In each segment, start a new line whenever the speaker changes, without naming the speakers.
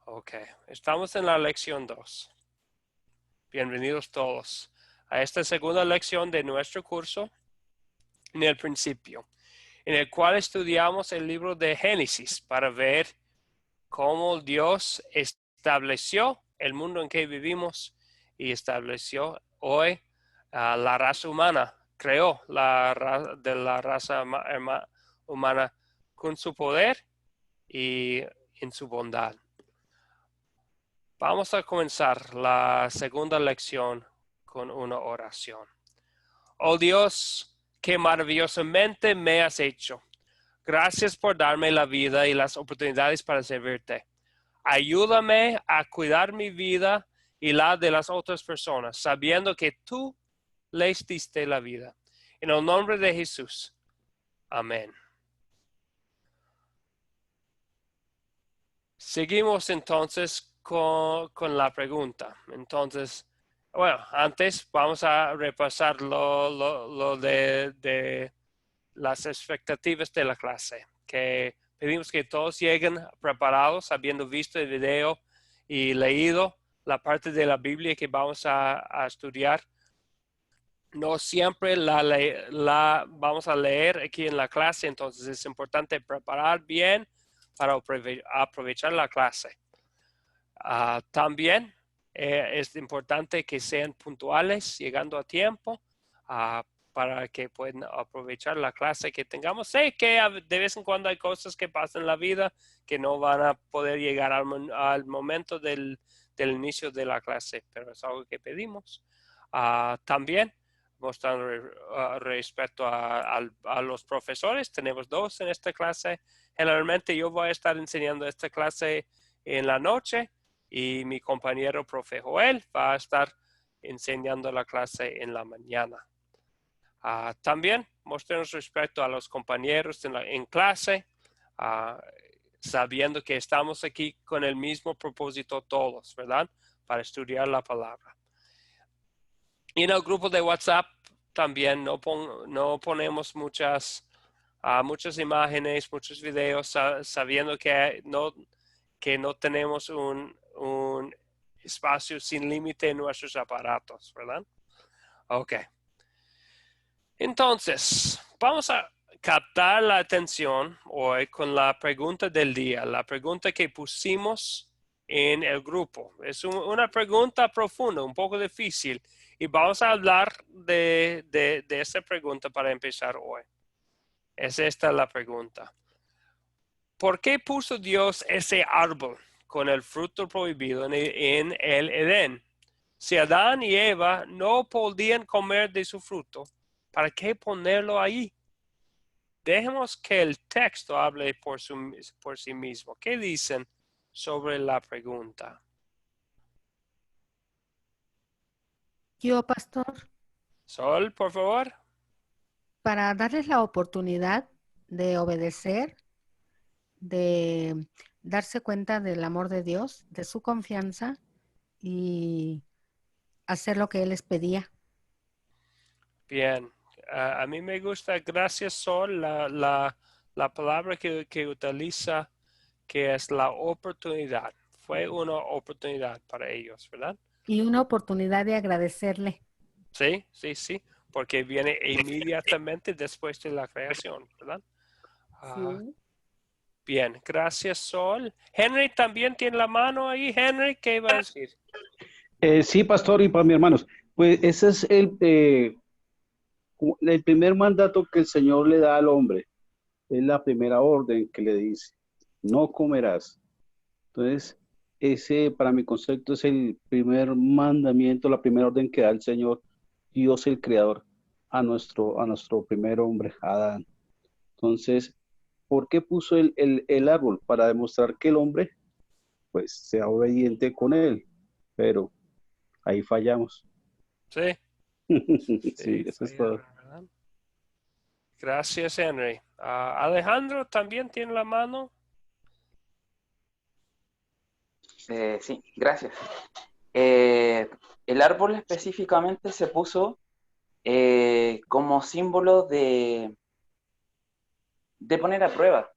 Ok, estamos en la lección 2. Bienvenidos todos a esta segunda lección de nuestro curso en el principio, en el cual estudiamos el libro de Génesis para ver cómo Dios estableció el mundo en que vivimos y estableció hoy la raza humana, creó la raza humana con su poder y en su bondad. Vamos a comenzar la segunda lección con una oración. Oh Dios, qué maravillosamente me has hecho. Gracias por darme la vida y las oportunidades para servirte. Ayúdame a cuidar mi vida y la de las otras personas, sabiendo que tú les diste la vida. En el nombre de Jesús. Amén. Seguimos entonces con la pregunta. Entonces, bueno, antes vamos a repasar lo de las expectativas de la clase, que pedimos que todos lleguen preparados, habiendo visto el video y leído la parte de la Biblia que vamos a estudiar. No siempre la vamos a leer aquí en la clase, entonces es importante preparar bien para aprovechar la clase. También es importante que sean puntuales, llegando a tiempo, para que puedan aprovechar la clase que tengamos. Sé que de vez en cuando hay cosas que pasan en la vida que no van a poder llegar al momento del inicio de la clase, pero es algo que pedimos. También, mostrando respecto a los profesores, tenemos 2 en esta clase. Generalmente yo voy a estar enseñando esta clase en la noche y mi compañero profe Joel va a estar enseñando la clase en la mañana. También mostremos respeto a los compañeros en clase, sabiendo que estamos aquí con el mismo propósito todos, ¿verdad? Para estudiar la palabra. Y en el grupo de WhatsApp también no ponemos muchas imágenes, muchos videos, sabiendo que no tenemos un espacio sin límite en nuestros aparatos, ¿verdad? Ok. Entonces, vamos a captar la atención hoy con la pregunta del día, la pregunta que pusimos en el grupo. Es una pregunta profunda, un poco difícil, y vamos a hablar de esa pregunta para empezar hoy. Es esta la pregunta. ¿Por qué puso Dios ese árbol con el fruto prohibido en el Edén? Si Adán y Eva no podían comer de su fruto, ¿para qué ponerlo ahí? Dejemos que el texto hable por sí mismo. ¿Qué dicen sobre la pregunta?
Yo, pastor,
Sol, por favor.
para darles la oportunidad de obedecer, de darse cuenta del amor de Dios, de su confianza y hacer lo que Él les pedía.
Bien. A mí me gusta, gracias Sol, la palabra que utiliza, que es la oportunidad. Fue una oportunidad para ellos, ¿verdad?
Y una oportunidad de agradecerle.
Sí, sí, sí, porque viene inmediatamente después de la creación, ¿verdad? Ah,
Sí.
bien, gracias Sol. Henry también tiene la mano ahí. Henry, ¿qué iba a decir?
Sí, pastor, y para mis hermanos, pues ese es el primer mandato que el Señor le da al hombre. Es la primera orden que le dice, no comerás. Entonces, ese para mi concepto es el primer mandamiento, la primera orden que da el Señor, Dios el Creador, a nuestro primer hombre, Adán. Entonces, ¿por qué puso el árbol? Para demostrar que el hombre, pues, sea obediente con él. Pero ahí fallamos.
Sí,
Sí,
sí,
eso es todo.
fallaron, ¿verdad? Gracias, Henry. Alejandro también tiene la mano.
Sí, gracias. Eh, el árbol específicamente se puso como símbolo de poner a prueba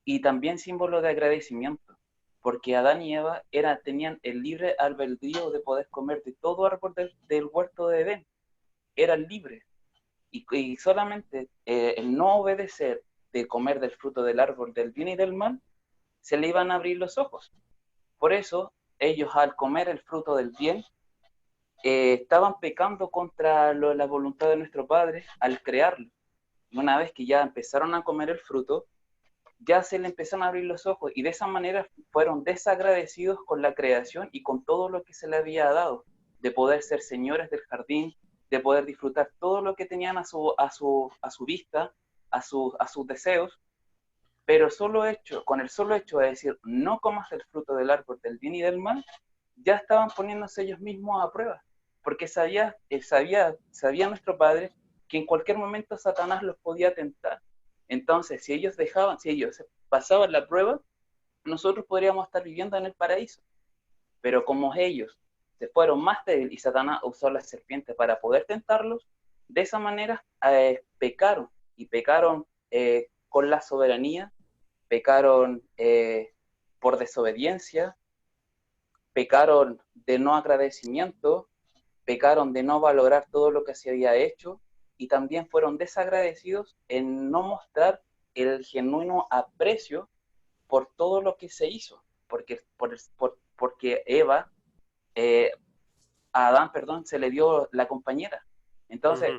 y también símbolo de agradecimiento. porque Adán y Eva tenían el libre albedrío de poder comer de todo árbol del huerto de Edén. Eran libres. Y solamente el no obedecer de comer del fruto del árbol del bien y del mal, se le iban a abrir los ojos. Por eso, ellos al comer el fruto del bien, estaban pecando contra la voluntad de nuestro Padre al crearlo. Y una vez que ya empezaron a comer el fruto, ya se le empezaron a abrir los ojos y de esa manera fueron desagradecidos con la creación y con todo lo que se le había dado, de poder ser señores del jardín, de poder disfrutar todo lo que tenían a su vista, a sus deseos, pero con el solo hecho de decir no comas el fruto del árbol del bien y del mal, ya estaban poniéndose ellos mismos a prueba, porque sabía nuestro Padre que en cualquier momento Satanás los podía tentar. Entonces, si ellos pasaban la prueba, nosotros podríamos estar viviendo en el paraíso. Pero como ellos se fueron más débiles y Satanás usó la serpiente para poder tentarlos, de esa manera pecaron. Y pecaron con la soberanía, pecaron por desobediencia, pecaron de no agradecimiento, pecaron de no valorar todo lo que se había hecho, y también fueron desagradecidos en no mostrar el genuino aprecio por todo lo que se hizo, porque a Adán, perdón, se le dio la compañera, entonces,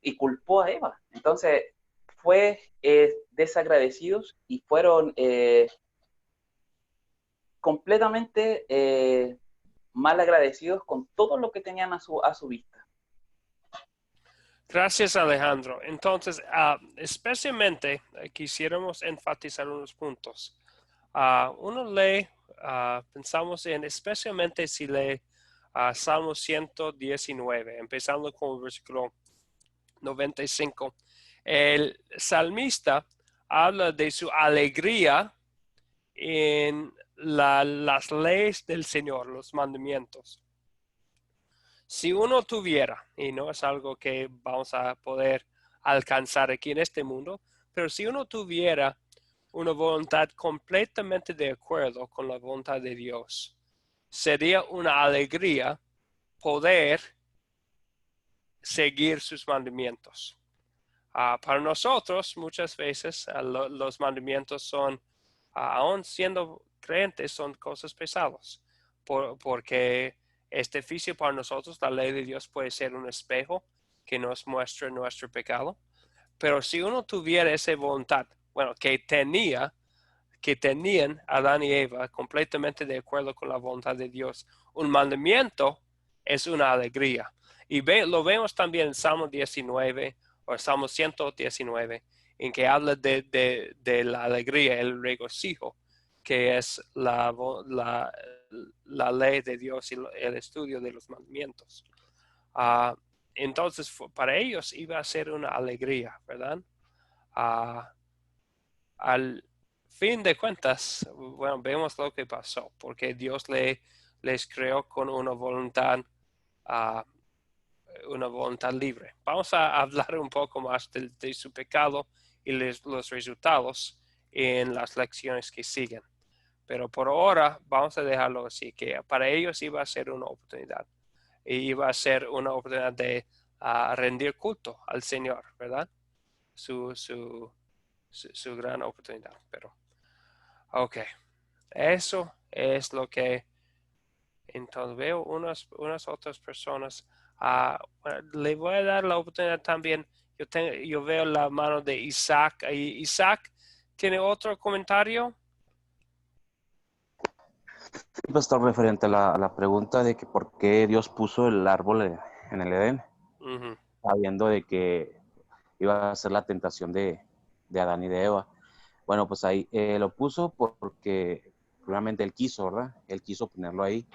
y culpó a Eva, entonces fue desagradecidos y fueron completamente mal agradecidos con todo lo que tenían a su vista.
Gracias, Alejandro. Entonces, especialmente quisiéramos enfatizar unos puntos. Uno lee, pensamos en especialmente si lee Salmo 119, empezando con el versículo 95. El salmista habla de su alegría en las leyes del Señor, los mandamientos. Si uno tuviera, y no es algo que vamos a poder alcanzar aquí en este mundo, pero si uno tuviera una voluntad completamente de acuerdo con la voluntad de Dios, sería una alegría poder seguir sus mandamientos. Para nosotros, muchas veces, los mandamientos son, aún siendo creyentes, son cosas pesadas, porque es difícil para nosotros. La ley de Dios puede ser un espejo que nos muestra nuestro pecado, pero si uno tuviera esa voluntad, bueno, que tenían Adán y Eva completamente de acuerdo con la voluntad de Dios, un mandamiento es una alegría. Y lo vemos también en Salmo 19 o Salmo 119, en que habla de la alegría, el regocijo, que es la ley de Dios y el estudio de los mandamientos. Entonces, para ellos iba a ser una alegría, ¿verdad? Al fin de cuentas, bueno, vemos lo que pasó, porque Dios les creó con una voluntad libre. Vamos a hablar un poco más de su pecado y los resultados en las lecciones que siguen. Pero por ahora vamos a dejarlo así, que para ellos iba a ser una oportunidad. Y iba a ser una oportunidad de rendir culto al Señor, ¿verdad? Su gran oportunidad. Pero, ok, eso es lo que entonces veo unas otras personas. Bueno, le voy a dar la oportunidad también. Yo veo la mano de Isaac ahí. Isaac, ¿tiene otro comentario?
Pastor, referente a la pregunta de que por qué Dios puso el árbol en el Edén, sabiendo de que iba a ser la tentación de Adán y de Eva. Bueno, pues ahí lo puso porque realmente él quiso, ¿verdad? Él quiso ponerlo ahí,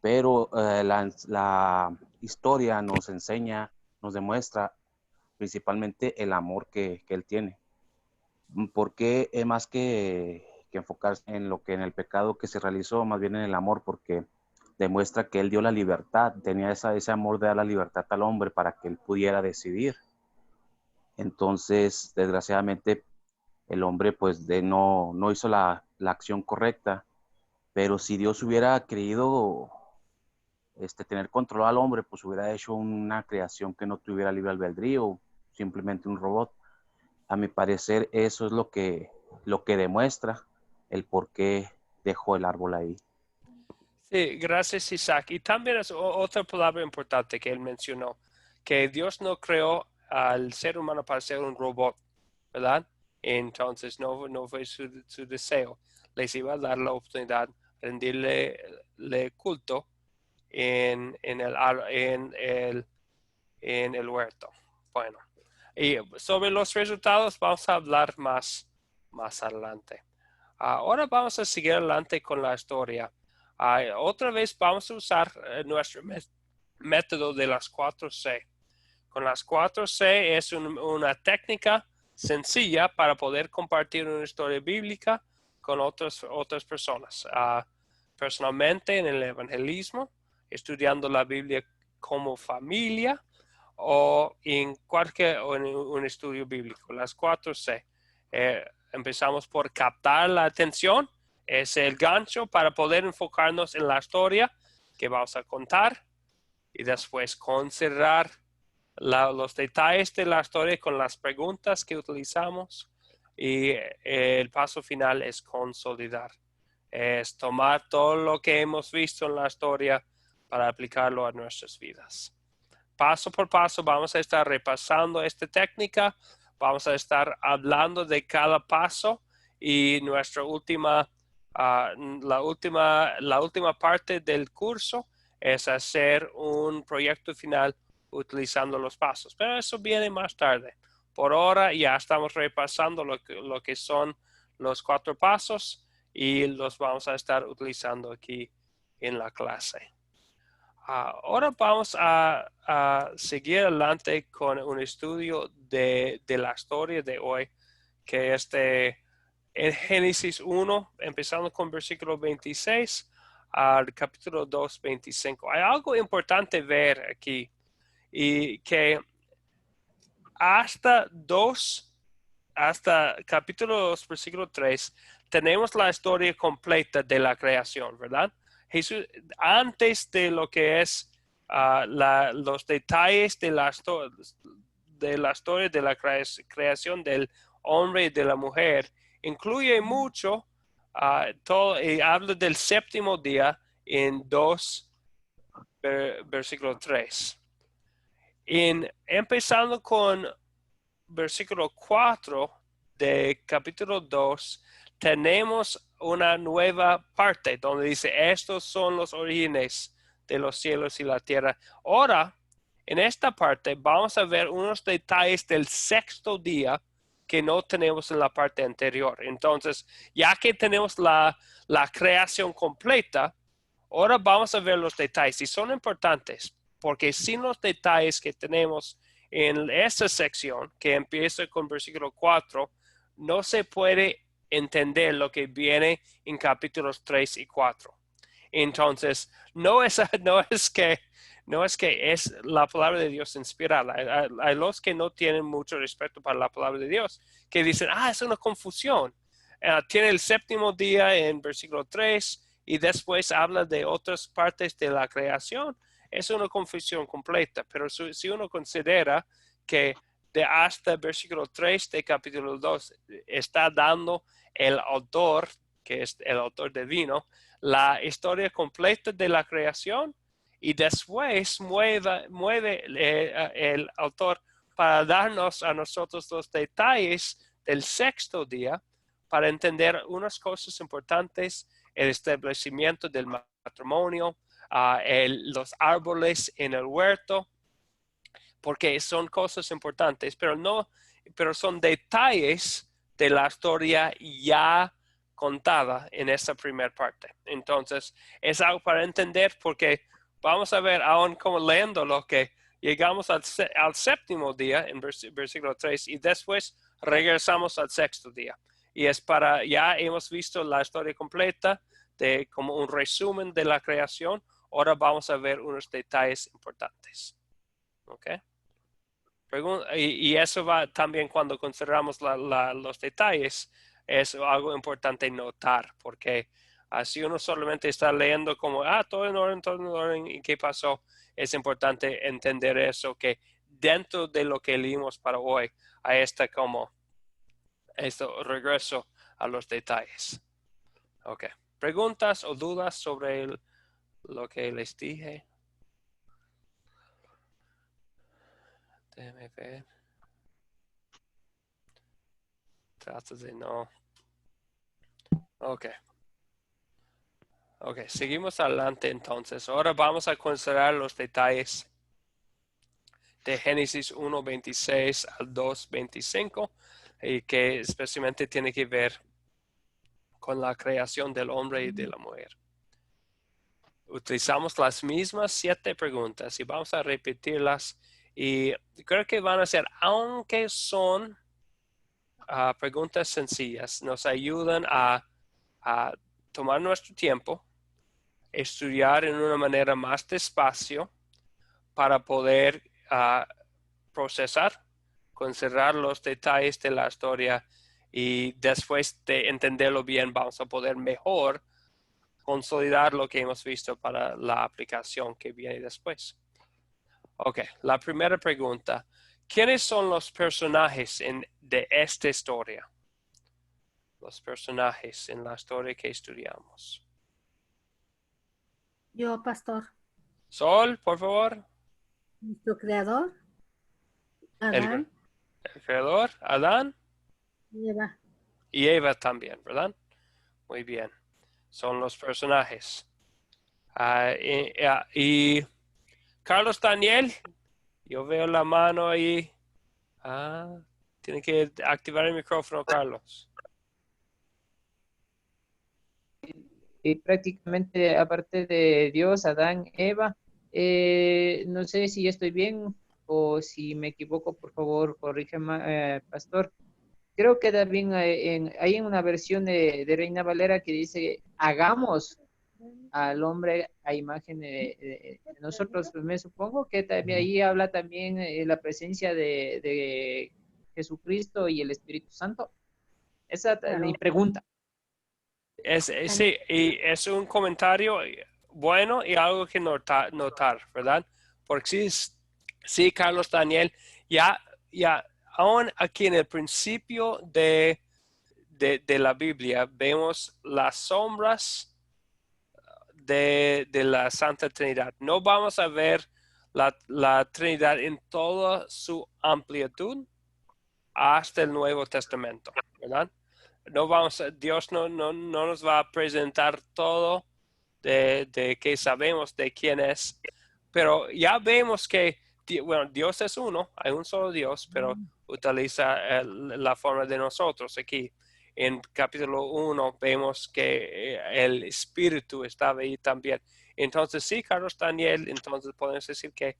pero la historia nos enseña, nos demuestra principalmente el amor que él tiene. Porque más que enfocarse en el pecado que se realizó, más bien en el amor, porque demuestra que él dio la libertad, tenía ese amor de dar la libertad al hombre para que él pudiera decidir. Entonces, desgraciadamente, el hombre pues no hizo la acción correcta Pero si Dios hubiera querido tener control al hombre, pues hubiera hecho una creación que no tuviera libre albedrío, simplemente un robot. A mi parecer, eso es lo que demuestra el por qué dejó el árbol ahí.
Sí, gracias Isaac. Y también es otra palabra importante que él mencionó, que Dios no creó al ser humano para ser un robot, ¿verdad? Entonces no fue su deseo. Les iba a dar la oportunidad de rendirle culto en el huerto. Bueno, y sobre los resultados vamos a hablar más adelante. Ahora vamos a seguir adelante con la historia. Otra vez vamos a usar nuestro método de las 4C. Con las 4C es una técnica sencilla para poder compartir una historia bíblica con otras personas. Personalmente en el evangelismo, estudiando la Biblia como familia o en un estudio bíblico. Las 4C. Empezamos por captar la atención. Es el gancho para poder enfocarnos en la historia que vamos a contar y después considerar los detalles de la historia con las preguntas que utilizamos y el paso final es consolidar. Es tomar todo lo que hemos visto en la historia para aplicarlo a nuestras vidas. Paso por paso vamos a estar repasando esta técnica, vamos a estar hablando de cada paso y la última parte del curso es hacer un proyecto final utilizando los pasos, pero eso viene más tarde. Por ahora ya estamos repasando lo que son los 4 pasos y los vamos a estar utilizando aquí en la clase. Ahora vamos a seguir adelante con un estudio de la historia de hoy, que es en Génesis 1, empezando con versículo 26 al capítulo 2, 25. Hay algo importante ver aquí, y que hasta capítulo 2, versículo 3, tenemos la historia completa de la creación, ¿verdad? Jesús, antes de lo que es los detalles de la historia de la creación del hombre y de la mujer, incluye mucho todo, y habla del séptimo día en 2, versículo 3. Empezando con versículo 4 de capítulo 2, tenemos una nueva parte donde dice, estos son los orígenes de los cielos y la tierra. Ahora, en esta parte vamos a ver unos detalles del sexto día que no tenemos en la parte anterior. Entonces, ya que tenemos la creación completa, ahora vamos a ver los detalles y son importantes porque sin los detalles que tenemos en esta sección que empieza con versículo 4, no se puede entender lo que viene en capítulos 3 y 4. Entonces, no es que es la palabra de Dios inspirada. Hay los que no tienen mucho respeto para la palabra de Dios, que dicen, es una confusión. Tiene el séptimo día en versículo 3 y después habla de otras partes de la creación. Es una confusión completa, pero si uno considera que de hasta versículo 3 de capítulo 2 está dando el autor, que es el autor divino, la historia completa de la creación y después mueve el autor para darnos a nosotros los detalles del sexto día para entender unas cosas importantes, el establecimiento del matrimonio, los árboles en el huerto, porque son cosas importantes, pero son detalles de la historia ya contada en esa primera parte. Entonces, es algo para entender porque vamos a ver aún como leyendo lo que llegamos al séptimo día en versículo 3 y después regresamos al sexto día. Y es ya hemos visto la historia completa de como un resumen de la creación. Ahora vamos a ver unos detalles importantes. ¿Ok? Y eso va también cuando consideramos los detalles, es algo importante notar, porque Así uno solamente está leyendo como, todo en orden, ¿y qué pasó? Es importante entender eso, que dentro de lo que leímos para hoy, hay regreso a los detalles. Ok. ¿Preguntas o dudas sobre lo que les dije? Déjame ver. Trato de no. Ok. Ok, seguimos adelante entonces. Ahora vamos a considerar los detalles de Génesis 1:26 al 2:25 y que especialmente tiene que ver con la creación del hombre y de la mujer. Utilizamos las mismas 7 preguntas y vamos a repetirlas y creo que van a ser, aunque son preguntas sencillas, nos ayudan a tomar nuestro tiempo, estudiar en una manera más despacio para poder procesar, considerar los detalles de la historia y después de entenderlo bien vamos a poder mejor consolidar lo que hemos visto para la aplicación que viene después. Ok, la primera pregunta. ¿Quiénes son los personajes de esta historia? Los personajes en la historia que estudiamos.
Yo, pastor.
Sol, por favor.
Nuestro creador. Adán.
El creador, Adán.
Y Eva.
Y Eva también, ¿verdad? Muy bien. Son los personajes. Y Carlos Daniel, yo veo la mano ahí. Tiene que activar el micrófono, Carlos.
Y prácticamente aparte de Dios, Adán, Eva, no sé si estoy bien o si me equivoco, por favor, corrígeme, pastor. Creo que también hay una versión de Reina Valera que dice, hagamos al hombre a imagen de nosotros. Pues me supongo que también ahí habla también la presencia de Jesucristo y el Espíritu Santo. Esa es mi pregunta.
Sí, y es un comentario bueno y algo que notar, ¿verdad? Porque sí, Carlos Daniel, ya, aún aquí en el principio de la Biblia vemos las sombras de la Santa Trinidad. No vamos a ver la Trinidad en toda su amplitud hasta el Nuevo Testamento, ¿verdad? Dios no nos va a presentar todo de que sabemos de quién es, pero ya vemos que, bueno, Dios es uno, hay un solo Dios, pero utiliza la forma de nosotros aquí. En capítulo 1 vemos que el Espíritu estaba ahí también. Entonces, sí, Carlos Daniel, entonces podemos decir que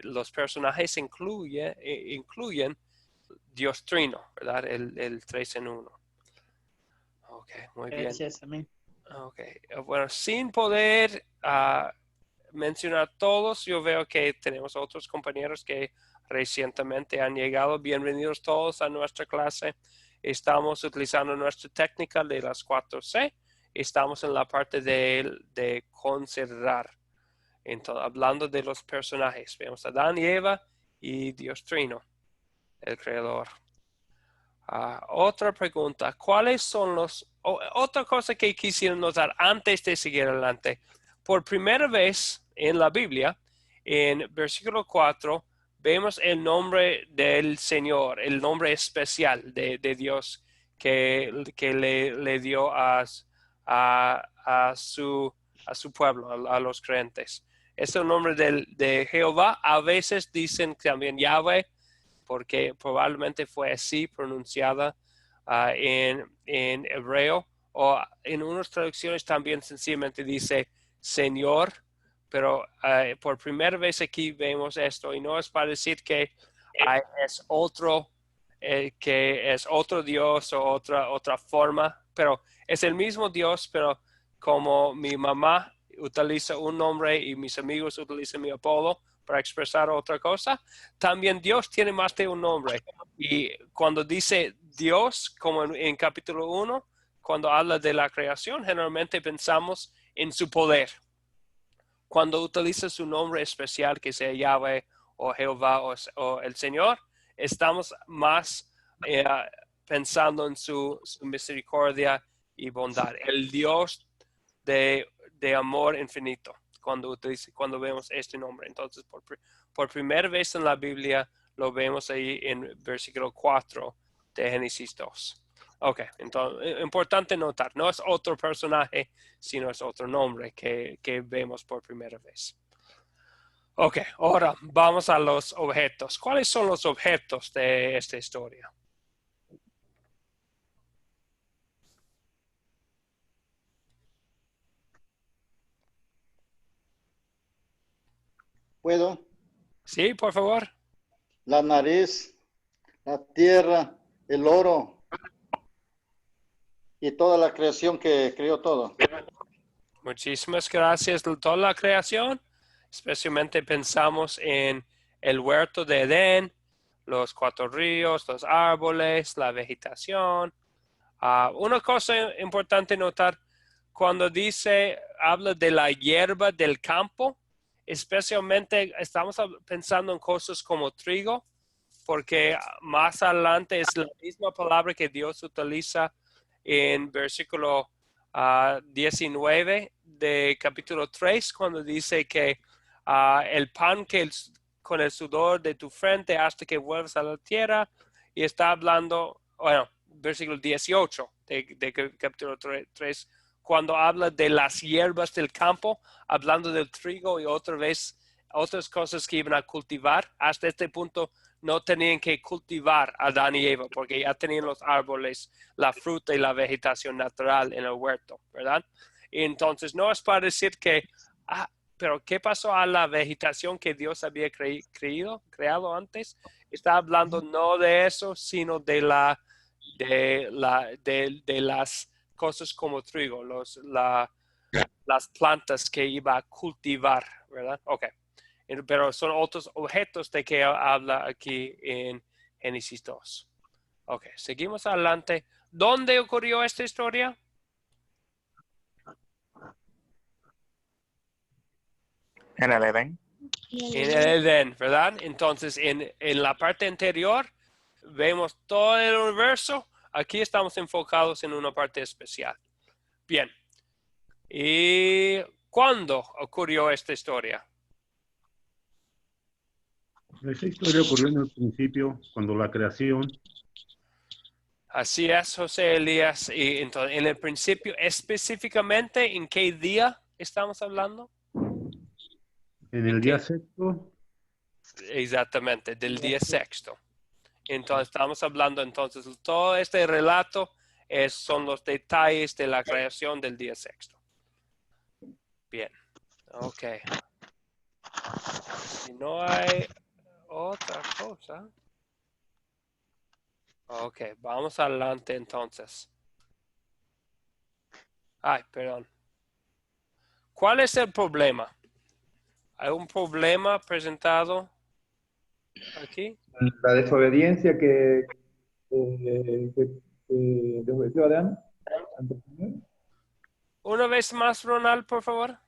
los personajes incluyen Dios Trino, ¿verdad? El 3 en 1. Ok, muy bien.
Gracias, amén.
Ok, bueno, sin poder mencionar todos, yo veo que tenemos otros compañeros que recientemente han llegado. Bienvenidos todos a nuestra clase. Estamos utilizando nuestra técnica de las 4C. Estamos en la parte de considerar. Entonces, hablando de los personajes, vemos a Adán y Eva y Dios Trino, el Creador. Otra pregunta, ¿cuáles son otra cosa que quisiera notar antes de seguir adelante? Por primera vez en la Biblia, en versículo 4, vemos el nombre del Señor, el nombre especial de Dios que le dio a su pueblo, a los creyentes. Es el nombre de Jehová. A veces dicen también Yahweh, porque probablemente fue así pronunciada en hebreo, o en unas traducciones también sencillamente dice Señor, pero por primera vez aquí vemos esto, y no es para decir que es otro Dios o otra forma, pero es el mismo Dios, pero como mi mamá utiliza un nombre y mis amigos utilizan mi apodo para expresar otra cosa, también Dios tiene más de un nombre. Y cuando dice Dios, como en capítulo 1, cuando habla de la creación, generalmente pensamos en su poder. Cuando utiliza su nombre especial, que sea Yahweh o Jehová o el Señor, estamos más pensando en su misericordia y bondad. El Dios de amor infinito, cuando vemos este nombre. Entonces, por primera vez en la Biblia, lo vemos ahí en versículo 4 de Génesis 2. Ok, entonces, importante notar, no es otro personaje, sino es otro nombre que vemos por primera vez. Ok, ahora vamos a los objetos. ¿Cuáles son los objetos de esta historia?
¿Puedo?
Sí, por favor.
La nariz, la tierra, el oro y toda la creación que creó todo.
Muchísimas gracias. Toda la creación, especialmente pensamos en el huerto de Edén, los 4 ríos, los árboles, la vegetación. Una cosa importante notar, cuando habla de la hierba del campo, especialmente estamos pensando en cosas como trigo, porque más adelante es la misma palabra que Dios utiliza en versículo 19 de capítulo 3, cuando dice que el pan con el sudor de tu frente hasta que vuelvas a la tierra, y está hablando, bueno, versículo 18 de capítulo 3, cuando habla de las hierbas del campo, hablando del trigo y otra vez otras cosas que iban a cultivar. Hasta este punto no tenían que cultivar a Adán y Eva porque ya tenían los árboles, la fruta y la vegetación natural en el huerto, ¿verdad? Y entonces no es para decir que, pero ¿qué pasó a la vegetación que Dios había creado antes? Está hablando no de eso, sino de las cosas como trigo, las plantas que iba a cultivar, ¿verdad? Ok. Pero son otros objetos de que habla aquí en Génesis 2. Ok, seguimos adelante. ¿Dónde ocurrió esta historia?
En el Edén.
En el Edén, ¿verdad? Entonces, en la parte anterior vemos todo el universo. Aquí estamos enfocados en una parte especial. Bien. ¿Y cuándo ocurrió esta historia?
Esta historia ocurrió en el principio, cuando la creación.
Así es, José Elías. Y entonces, en el principio, específicamente, ¿en qué día estamos hablando?
En el día sexto.
Exactamente, del día sexto. Entonces, estamos hablando, entonces, todo este relato son los detalles de la creación del día sexto. Bien, ok. Si no hay otra cosa. Ok, vamos adelante entonces. Ay, perdón. ¿Cuál es el problema? ¿Hay un problema presentado aquí?
La desobediencia que desobedeció Adán ante el Señor.
Una vez más, Ronald, por favor.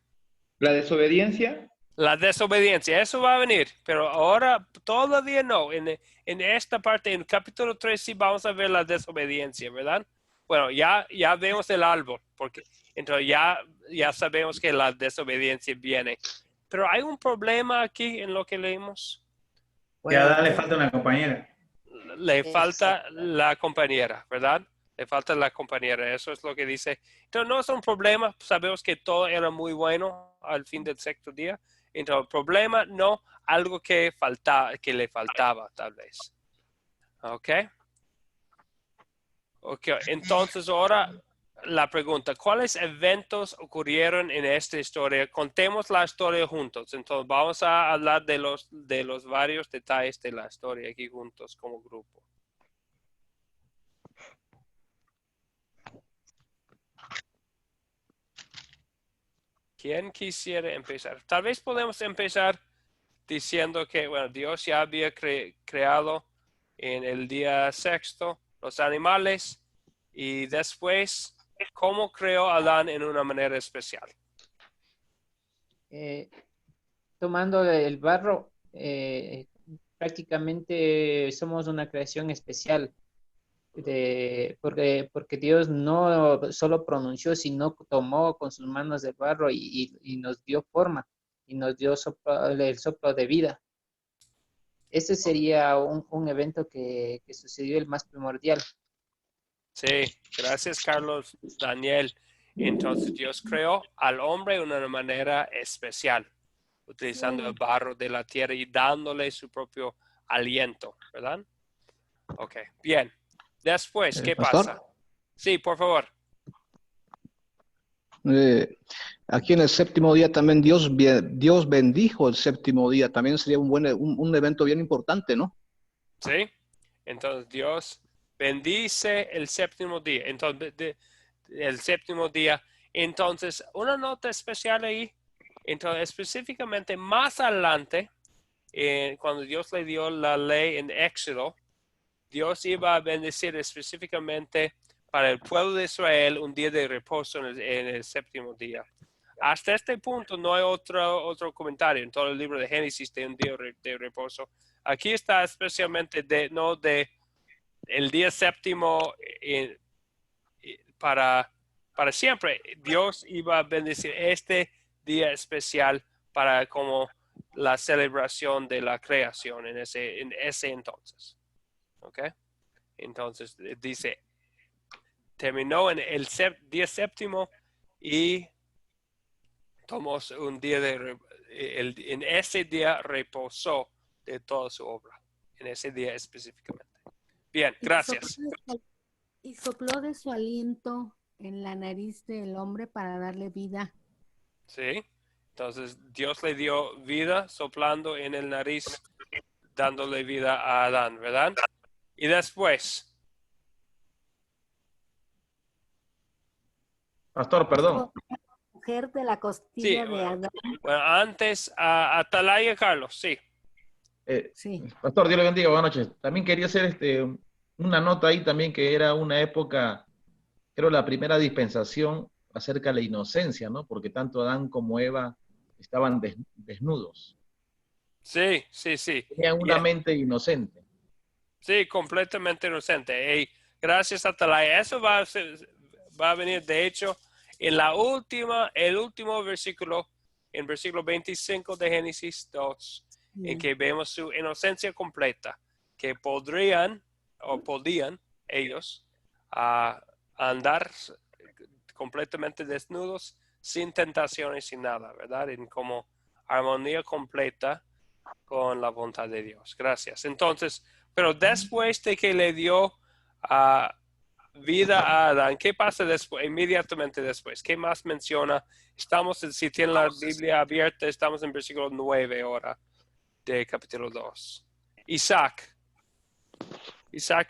La desobediencia.
La desobediencia, eso va a venir, pero ahora todavía no. En esta parte, en capítulo 3, sí vamos a ver la desobediencia, ¿verdad? Bueno, ya vemos el árbol, porque entonces ya sabemos que la desobediencia viene. Pero hay un problema aquí en lo que leímos.
Que a Adán le falta una compañera.
Le falta la compañera, ¿verdad? Le falta la compañera, eso es lo que dice. Entonces no es un problema, sabemos que todo era muy bueno al fin del sexto día. Entonces el problema no, algo que le faltaba tal vez. ¿Ok? Ok, entonces ahora la pregunta, ¿cuáles eventos ocurrieron en esta historia? Contemos la historia juntos. Entonces vamos a hablar de los varios detalles de la historia aquí juntos como grupo. ¿Quién quisiera empezar? Tal vez podemos empezar diciendo que, bueno, Dios ya había creado en el día sexto los animales y después cómo creó a Adán en una manera especial.
Tomando el barro, prácticamente somos una creación especial, porque Dios no solo pronunció, sino tomó con sus manos el barro y nos dio forma y nos dio el soplo de vida. Ese sería un evento que sucedió, el más primordial.
Sí, gracias Carlos. Daniel, entonces Dios creó al hombre de una manera especial, utilizando el barro de la tierra y dándole su propio aliento, ¿verdad? Ok, bien. Después, ¿qué
Pastor.
pasa? Sí, por favor.
Aquí en el séptimo día también Dios bendijo el séptimo día. También sería un evento bien importante, ¿no?
Sí. Entonces Dios bendice el séptimo día. Entonces, el séptimo día. Entonces, una nota especial ahí. Entonces, específicamente más adelante, cuando Dios le dio la ley en Éxodo, Dios iba a bendecir específicamente para el pueblo de Israel un día de reposo en el séptimo día. Hasta este punto no hay otro comentario en todo el libro de Génesis de un día de reposo. Aquí está especialmente el día séptimo para siempre. Dios iba a bendecir este día especial para como la celebración de la creación en ese entonces. ¿Ok? Entonces dice, terminó en el día séptimo y tomó un día en ese día reposó de toda su obra, en ese día específicamente. Bien, gracias.
Y sopló de su aliento en la nariz del hombre para darle vida.
Sí, entonces Dios le dio vida soplando en el nariz, dándole vida a Adán, ¿verdad? Y después.
Pastor, perdón.
Mujer de la costilla
Sí,
de Adán.
Bueno, antes, Atalaya Carlos, sí.
Sí.
Pastor, Dios le bendiga, buenas noches. También quería hacer una nota ahí también que era una época, creo la primera dispensación acerca de la inocencia, ¿no? Porque tanto Adán como Eva estaban desnudos.
Sí, sí, sí.
Tenían una mente inocente.
Sí, completamente inocente. Y gracias a Atalaya. Eso va a venir, de hecho, en el último versículo, en versículo 25 de Génesis 2, en que vemos su inocencia completa, que podían ellos andar completamente desnudos, sin tentaciones, sin nada, ¿verdad? En como armonía completa con la voluntad de Dios. Gracias. Entonces, pero después de que le dio vida a Adán, ¿qué pasa después? Inmediatamente después, ¿qué más menciona? Si tienen la Biblia abierta, estamos en versículo 9 ahora de capítulo 2. Isaac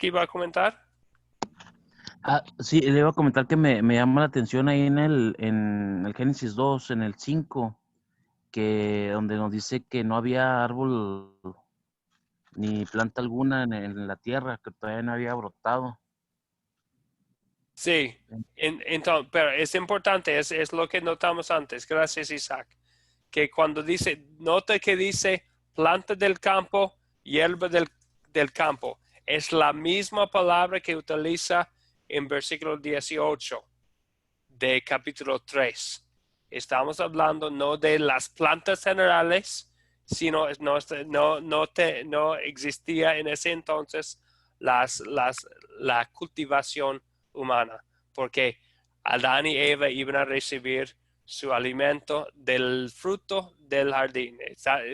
iba a comentar.
Sí, le iba a comentar que me llama la atención ahí en el Génesis 2, en el 5, que donde nos dice que no había árbol ni planta alguna en la tierra, que todavía no había brotado.
Sí, entonces, pero es importante, es lo que notamos antes, gracias Isaac, que cuando nota que dice planta del campo, hierba del campo, es la misma palabra que utiliza en versículo 18 de capítulo 3. Estamos hablando no de las plantas generales, sino no existía en ese entonces la cultivación humana, porque Adán y Eva iban a recibir su alimento del fruto del jardín,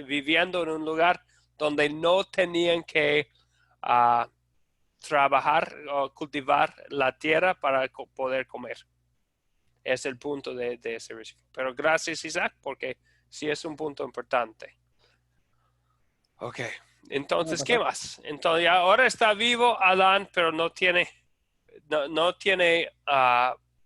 viviendo en un lugar donde no tenían que trabajar o cultivar la tierra para poder comer. Es el punto de ese versículo. Pero gracias Isaac, porque sí es un punto importante. Ok, entonces, ¿qué más? Entonces, ahora está vivo Adán, pero no tiene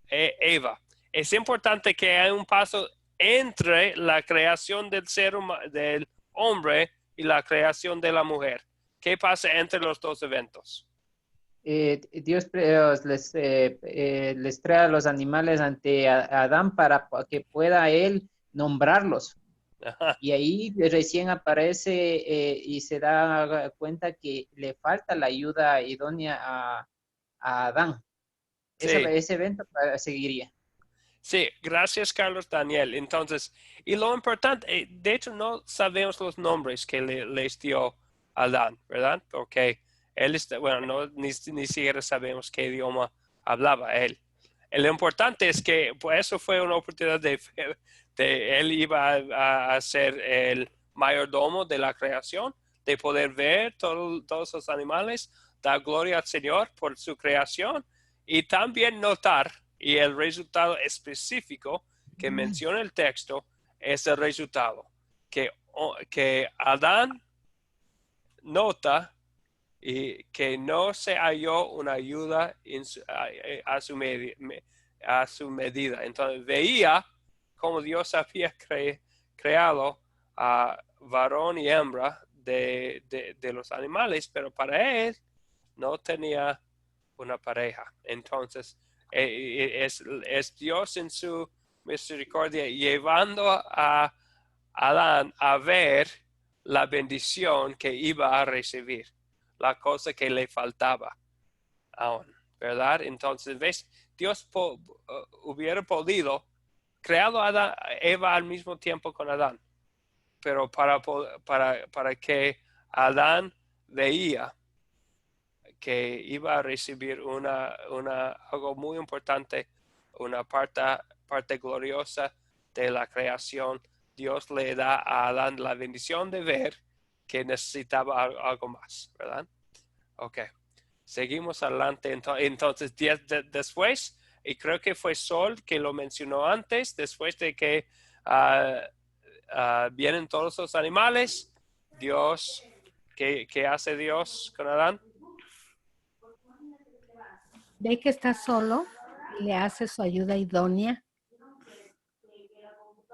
Eva. Es importante que haya un paso entre la creación del hombre y la creación de la mujer. ¿Qué pasa entre los dos eventos?
Dios les trae a los animales ante Adán para que pueda él nombrarlos.
Ajá.
Y ahí recién aparece y se da cuenta que le falta la ayuda idónea a Adán.
Sí.
Ese evento seguiría.
Sí, gracias Carlos Daniel. Entonces, y lo importante, de hecho no sabemos los nombres que les dio Adán, ¿verdad? Porque él ni siquiera sabemos qué idioma hablaba él. Lo importante es que pues, eso fue una oportunidad de él iba a ser el mayordomo de la creación, de poder ver todos los animales, dar gloria al Señor por su creación y también notar, y el resultado específico que menciona el texto es el resultado, que Adán nota y que no se halló una ayuda a su medida. Entonces veía como Dios había creado a varón y hembra de los animales, pero para él no tenía una pareja. Entonces es Dios en su misericordia llevando a Adán a ver la bendición que iba a recibir, la cosa que le faltaba aún, ¿verdad? Entonces, ¿ves? Dios hubiera podido creado a Eva al mismo tiempo con Adán, pero para que Adán veía que iba a recibir algo muy importante, una parte gloriosa de la creación, Dios le da a Adán la bendición de ver que necesitaba algo más, ¿verdad? Ok, seguimos adelante. Entonces, después, y creo que fue Sol que lo mencionó antes, después de que vienen todos los animales, Dios, ¿qué hace Dios con Adán?
Ve que está solo y le hace su ayuda idónea.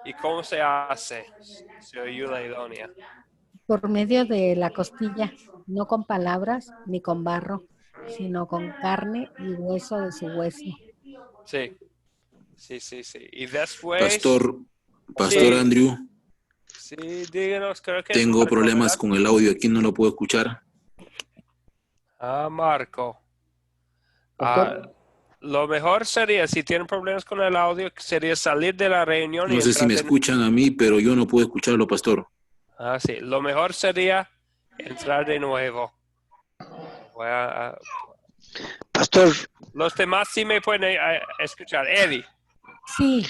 ¿Y cómo se hace su ayuda idónea?
Por medio de la costilla, no con palabras ni con barro, sino con carne y hueso de su hueso.
Sí. Y después...
Pastor
sí.
Andrew.
Sí, díganos, creo que...
Tengo problemas con el audio, aquí no lo puedo escuchar.
Marco. Lo mejor sería, si tienen problemas con el audio, sería salir de la reunión.
No sé si me escuchan a mí, pero yo no puedo escucharlo, pastor.
Sí. Lo mejor sería entrar de nuevo.
Pastor.
Los demás sí me pueden escuchar. Eddie.
Sí.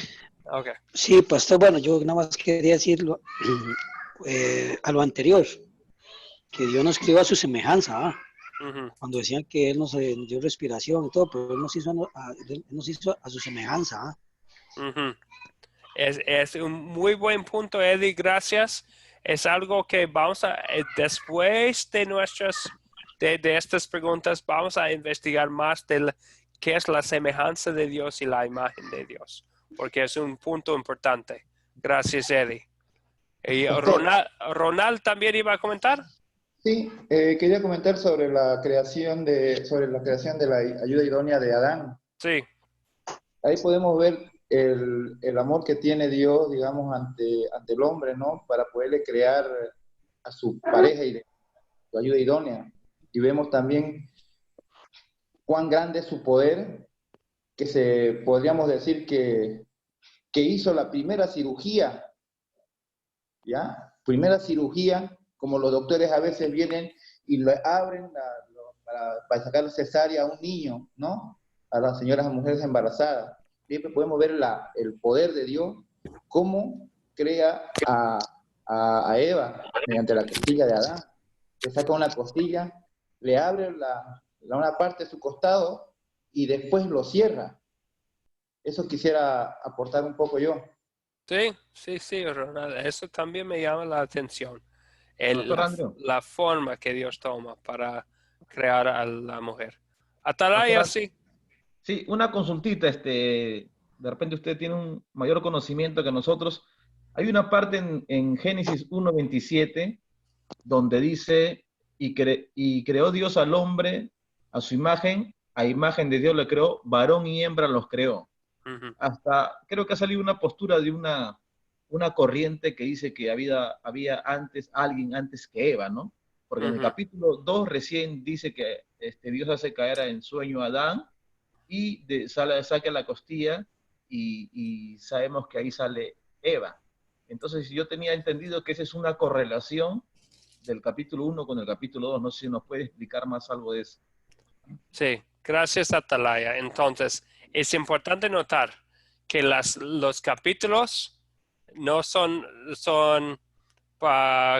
Okay.
Sí, pastor, bueno, yo nada más quería decirlo a lo anterior, que Dios nos creó a su semejanza, cuando decían que Él nos dio respiración y todo, pero Él nos hizo a su semejanza.
Es un muy buen punto, Eddie, gracias. Es algo que vamos a, después de estas preguntas, vamos a investigar más de qué es la semejanza de Dios y la imagen de Dios, porque es un punto importante. Gracias, Eddie. ¿Y Ronald también iba a comentar?
Sí, quería comentar sobre la creación de la ayuda idónea de Adán.
Sí.
Ahí podemos ver el amor que tiene Dios, digamos, ante el hombre, ¿no? Para poderle crear a su pareja y su ayuda idónea. Y vemos también cuán grande es su poder, que podríamos decir que hizo la primera cirugía, ¿ya? Primera cirugía, como los doctores a veces vienen y le abren para sacar cesárea a un niño, ¿no? A las mujeres embarazadas. Siempre podemos ver el poder de Dios, cómo crea a Eva mediante la costilla de Adán. Le saca una costilla, le abre una parte de su costado y después lo cierra. Eso quisiera aportar un poco yo.
Sí, Ronald. Eso también me llama la atención. La forma que Dios toma para crear a la mujer. Atalaya, sí.
Sí, una consultita. De repente usted tiene un mayor conocimiento que nosotros. Hay una parte en Génesis 1:27 donde dice, y creó Dios al hombre a su imagen, a imagen de Dios le creó, varón y hembra los creó. Hasta creo que ha salido una postura de una corriente que dice que había antes alguien antes que Eva, ¿no? Porque en el capítulo 2 recién dice que Dios hace caer en sueño a Adán y saca la costilla y sabemos que ahí sale Eva. Entonces yo tenía entendido que esa es una correlación del capítulo 1 con el capítulo 2. No sé si nos puede explicar más algo de eso.
Sí, gracias Atalaya. Entonces, es importante notar que los capítulos no son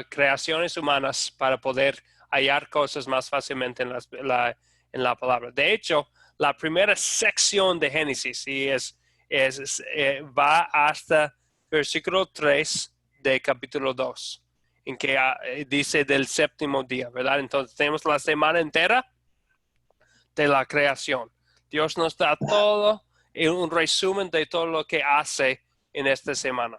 creaciones humanas para poder hallar cosas más fácilmente en la palabra. De hecho, la primera sección de Génesis va hasta versículo 3 de capítulo 2, en que dice del séptimo día, ¿verdad? Entonces tenemos la semana entera de la creación. Dios nos da todo en un resumen de todo lo que hace en esta semana.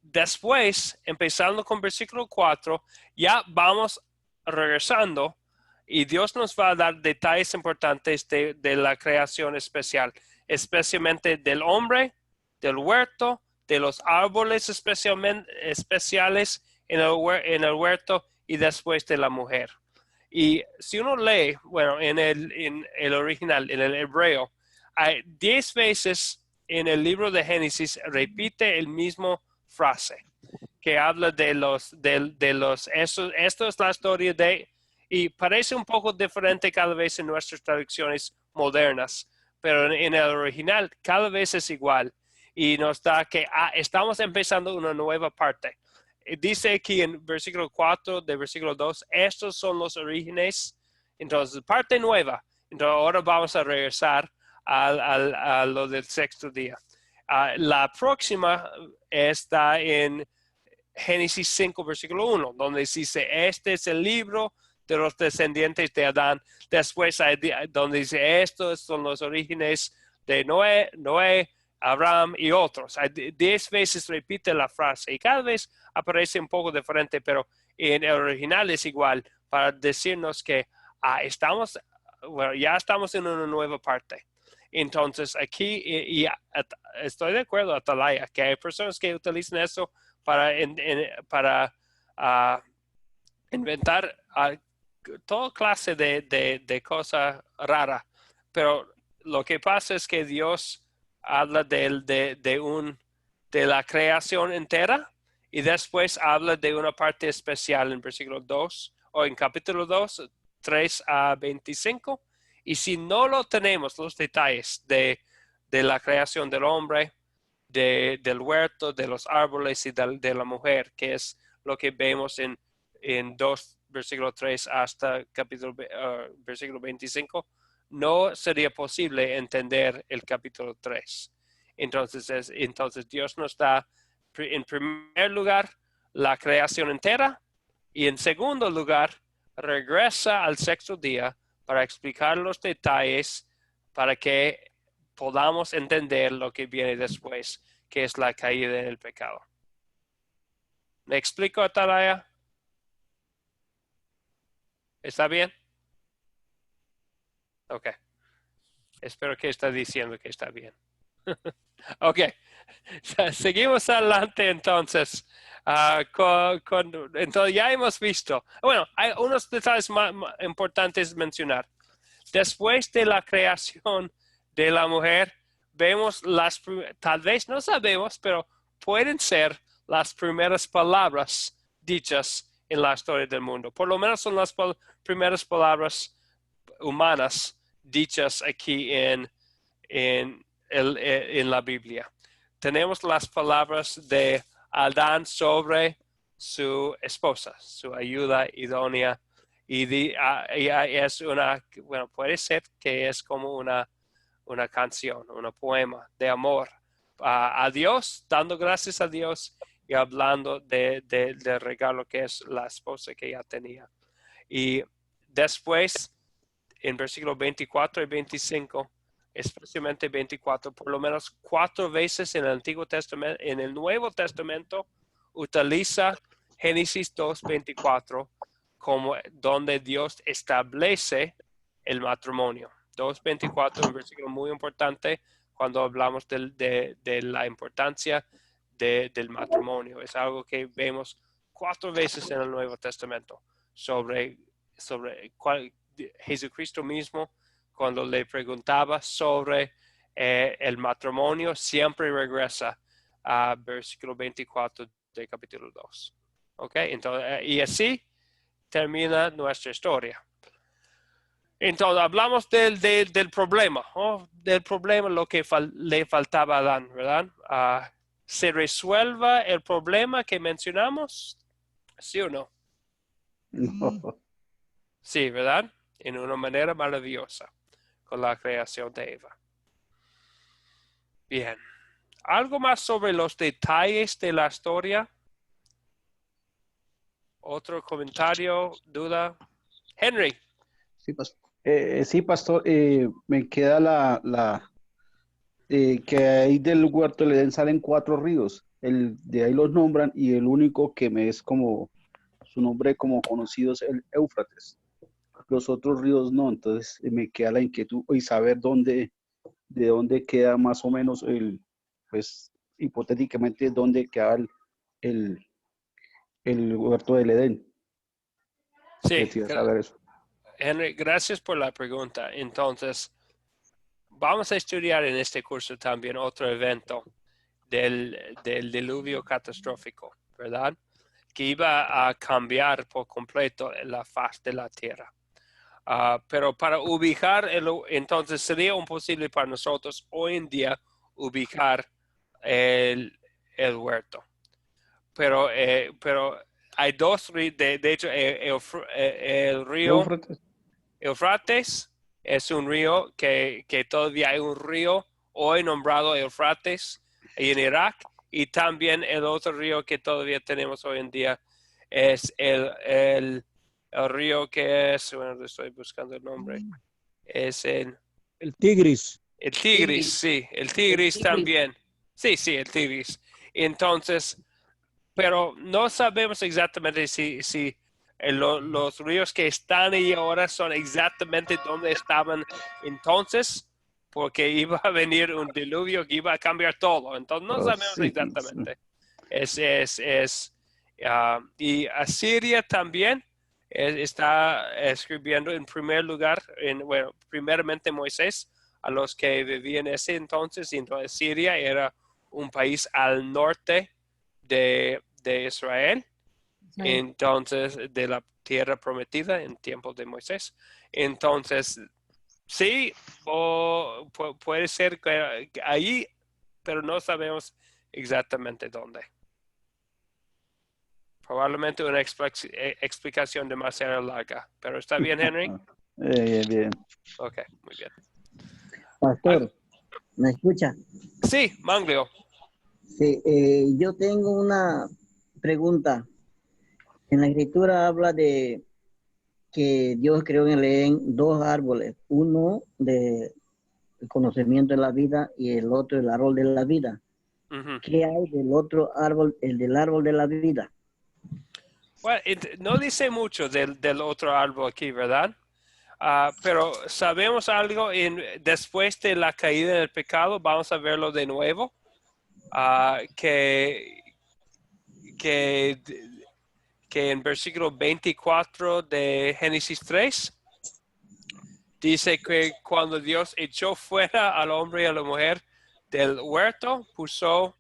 Después, empezando con versículo 4, ya vamos regresando y Dios nos va a dar detalles importantes de la creación especial, especialmente del hombre, del huerto, de los árboles especiales en el huerto y después de la mujer. Y si uno lee, bueno, en el original, en el hebreo, hay 10 veces en el libro de Génesis repite el mismo frase que habla esto es la historia de, y parece un poco diferente cada vez en nuestras traducciones modernas, pero en el original cada vez es igual y nos da que estamos empezando una nueva parte. Dice aquí en versículo 4 de versículo 2, estos son los orígenes, entonces parte nueva. Entonces ahora vamos a regresar a lo del sexto día. La próxima está en Génesis 5, versículo 1, donde dice, este es el libro de los descendientes de Adán. Después donde dice, estos son los orígenes de Noé, Abraham y otros. 10 veces repite la frase y cada vez aparece un poco diferente, pero en el original es igual para decirnos que ya estamos en una nueva parte. Entonces aquí, y estoy de acuerdo, Atalaya, que hay personas que utilizan eso para inventar toda clase de cosas raras. Pero lo que pasa es que Dios habla de la creación entera y después habla de una parte especial en versículo 2 o en capítulo 2, 3 a 25. Y si no lo tenemos, los detalles de la creación del hombre, del huerto, de los árboles y de la mujer, que es lo que vemos en 2, versículo 3 hasta versículo 25, no sería posible entender el capítulo 3. Entonces Dios nos da, en primer lugar, la creación entera y en segundo lugar, regresa al sexto día para explicar los detalles para que podamos entender lo que viene después, que es la caída en el pecado. ¿Me explico, Atalaya? ¿Está bien? Ok. Espero que está diciendo que está bien. Ok. Seguimos adelante entonces. Entonces ya hemos visto. Bueno, hay unos detalles más importantes mencionar. Después de la creación de la mujer, vemos tal vez no sabemos, pero pueden ser las primeras palabras dichas en la historia del mundo. Por lo menos son las primeras palabras humanas dichas aquí en la Biblia. Tenemos las palabras de Adán sobre su esposa, su ayuda idónea. Y es puede ser que es como una canción, un poema de amor a Dios, dando gracias a Dios y hablando del regalo que es la esposa que ella tenía. Y después, en versículos 24 y 25, especialmente 24, por lo menos 4 veces en el Antiguo Testamento, en el Nuevo Testamento, utiliza Génesis 2:24 como donde Dios establece el matrimonio. 2:24, un versículo muy importante cuando hablamos de la importancia del matrimonio. Es algo que vemos 4 veces en el Nuevo Testamento sobre Jesucristo mismo, cuando le preguntaba sobre el matrimonio, siempre regresa a versículo 24 del capítulo 2. ¿Ok? Entonces, y así termina nuestra historia. Entonces, hablamos del problema, ¿no? Del problema, lo que le faltaba a Adán, ¿verdad? ¿Se resuelva el problema que mencionamos? ¿Sí o no?
No.
Sí, ¿verdad? En una manera maravillosa, con la creación de Eva. Bien. ¿Algo más sobre los detalles de la historia? ¿Otro comentario, duda? Henry.
Sí, pastor, me queda que ahí del huerto del Edén salen 4 ríos. De ahí los nombran y el único que me es como su nombre como conocido es el Éufrates. Los otros ríos no, entonces me queda la inquietud y saber de dónde queda más o menos pues hipotéticamente dónde queda el huerto del Edén.
Sí,
Quisiera saber eso.
Henry, gracias por la pregunta. Entonces, vamos a estudiar en este curso también otro evento del diluvio catastrófico, ¿verdad? Que iba a cambiar por completo la faz de la tierra. Pero para ubicar, entonces sería imposible para nosotros hoy en día ubicar el huerto. Pero hay 2 ríos, de hecho el río Eufrates es un río que todavía hay un río hoy nombrado Eufrates en Irak, y también el otro río que todavía tenemos hoy en día es el río que es, bueno, estoy buscando el nombre, es el
Tigris.
El Tigris, sí, el Tigris también. Sí, el Tigris. Entonces, pero no sabemos exactamente si los ríos que están ahí ahora son exactamente donde estaban entonces, porque iba a venir un diluvio que iba a cambiar todo. Entonces no sabemos exactamente. Y Asiria también está escribiendo en primer lugar, primeramente Moisés, a los que vivían en ese entonces. Y entonces Siria era un país al norte de Israel, entonces de la tierra prometida en tiempos de Moisés. Entonces, sí, puede ser que ahí, pero no sabemos exactamente dónde. Probablemente una explicación demasiado larga, pero ¿está bien, Henry?
Bien.
Ok, muy bien.
Pastor, ¿me escucha?
Sí, Manglio.
Sí, yo tengo una pregunta. En la escritura habla de que Dios creó en el Edén 2 árboles, uno de el conocimiento de la vida y el otro el árbol de la vida. ¿Qué hay del otro árbol, el del árbol de la vida?
Bueno, no dice mucho del otro árbol aquí, ¿verdad? Pero sabemos algo, después de la caída del pecado, vamos a verlo de nuevo, que en versículo 24 de Génesis 3, dice que cuando Dios echó fuera al hombre y a la mujer del huerto, puso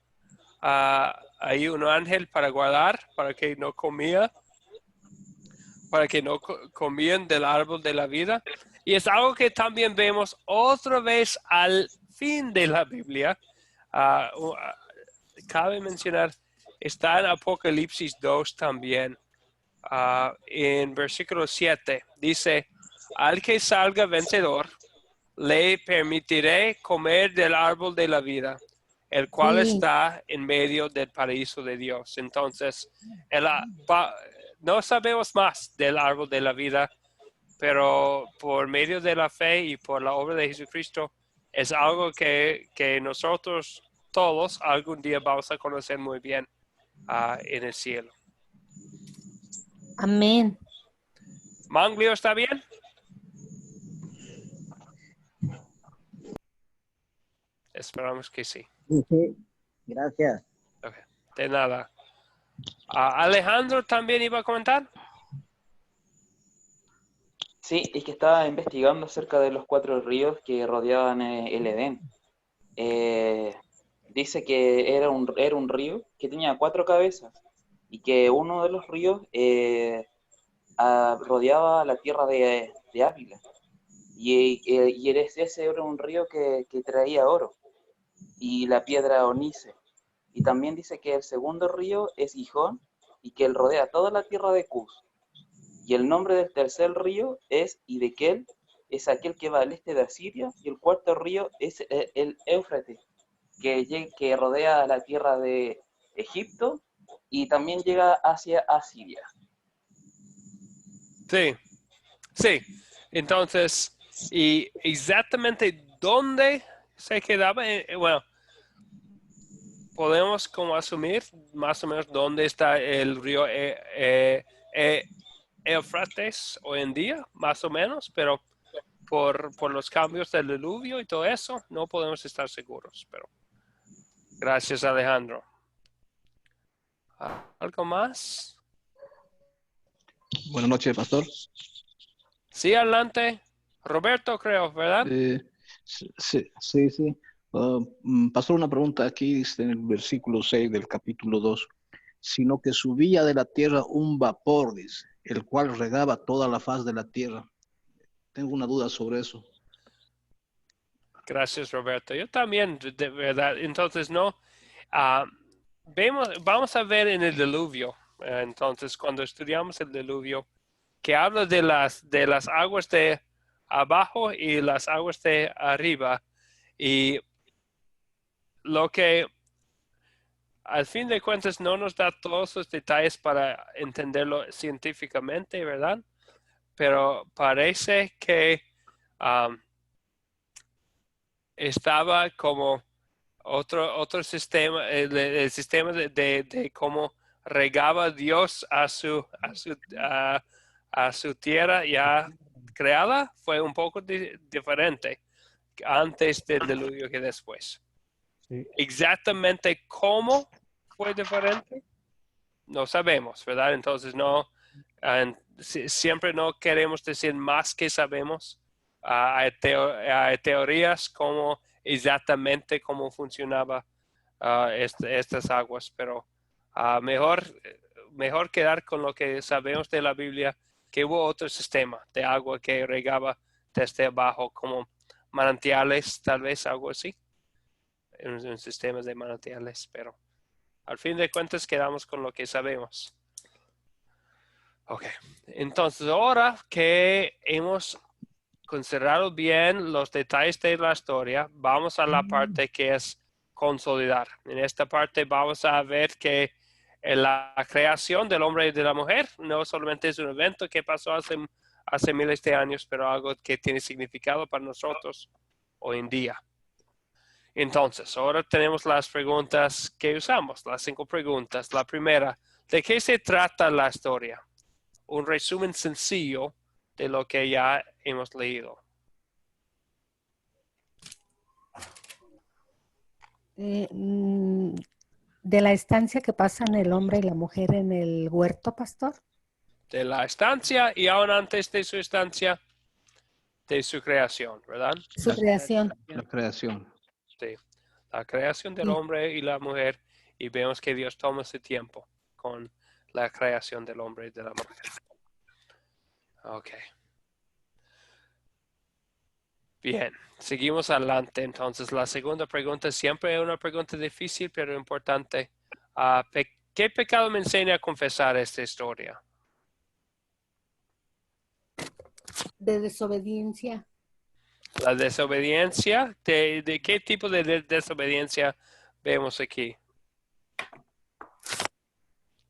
ahí un ángel para guardar, para que no comían del árbol de la vida. Y es algo que también vemos otra vez al fin de la Biblia. Cabe mencionar, está en Apocalipsis 2 también, en versículo 7, dice: al que salga vencedor, le permitiré comer del árbol de la vida, el cual está en medio del paraíso de Dios. Entonces, no sabemos más del árbol de la vida, pero por medio de la fe y por la obra de Jesucristo, es algo que nosotros todos algún día vamos a conocer muy bien en el cielo.
Amén.
¿Manglio está bien? Esperamos que sí.
Sí. Gracias.
Okay. De nada. Alejandro también iba a comentar.
Sí, es que estaba investigando acerca de los 4 ríos que rodeaban el Edén. Dice que era un río que tenía 4 cabezas y que uno de los ríos rodeaba la tierra de Ávila. Y ese era un río que traía oro y la piedra onice. Y también dice que el segundo río es Gijón y que él rodea toda la tierra de Cus. Y el nombre del tercer río es Hidekel, es aquel que va al este de Asiria, y el cuarto río es el Éufrates, que rodea la tierra de Egipto y también llega hacia Asiria.
Sí, sí. Entonces, ¿y exactamente dónde se quedaba? Bueno, podemos como asumir más o menos dónde está el río Éufrates hoy en día, más o menos, pero por los cambios del diluvio y todo eso, no podemos estar seguros. Pero gracias, Alejandro. ¿Algo más?
Buenas noches, pastor.
Sí, adelante. Roberto, creo, ¿verdad?
Sí. Pastor, una pregunta aquí, dice en el versículo 6 del capítulo 2, sino que subía de la tierra un vapor, dice, el cual regaba toda la faz de la tierra. Tengo una duda sobre eso.
Gracias, Roberto. Yo también, de verdad. Entonces, no, vamos a ver en el diluvio. Entonces, cuando estudiamos el diluvio, que habla de las aguas de abajo y las aguas de arriba. Y lo que al fin de cuentas no nos da todos los detalles para entenderlo científicamente, ¿verdad? Pero parece que estaba como otro sistema, el sistema de cómo regaba Dios a su tierra ya creada, fue un poco diferente antes del diluvio que después. Sí. Exactamente cómo fue diferente, no sabemos, ¿verdad? Entonces siempre no queremos decir más que sabemos. Hay teorías como exactamente cómo funcionaba estas aguas, pero mejor quedar con lo que sabemos de la Biblia, que hubo otro sistema de agua que regaba desde abajo, como manantiales, tal vez algo así, en sistemas de manantiales, pero al fin de cuentas quedamos con lo que sabemos. Ok, entonces ahora que hemos considerado bien los detalles de la historia, vamos a la parte que es consolidar. En esta parte vamos a ver que la creación del hombre y de la mujer no solamente es un evento que pasó hace miles de años, pero algo que tiene significado para nosotros hoy en día. Entonces, ahora tenemos las preguntas que usamos, las 5 preguntas. La primera, ¿de qué se trata la historia? Un resumen sencillo de lo que ya hemos leído.
De la estancia que pasan el hombre y la mujer en el huerto, pastor.
De la estancia y aún antes de su estancia, de su creación, ¿verdad?
Su creación.
La creación.
Sí, la creación del hombre y la mujer, y vemos que Dios toma su tiempo con la creación del hombre y de la mujer. Ok. Bien, seguimos adelante. Entonces, la segunda pregunta siempre es una pregunta difícil, pero importante. ¿Qué pecado me enseña a confesar esta historia?
De desobediencia.
La desobediencia, ¿de qué tipo de desobediencia vemos aquí?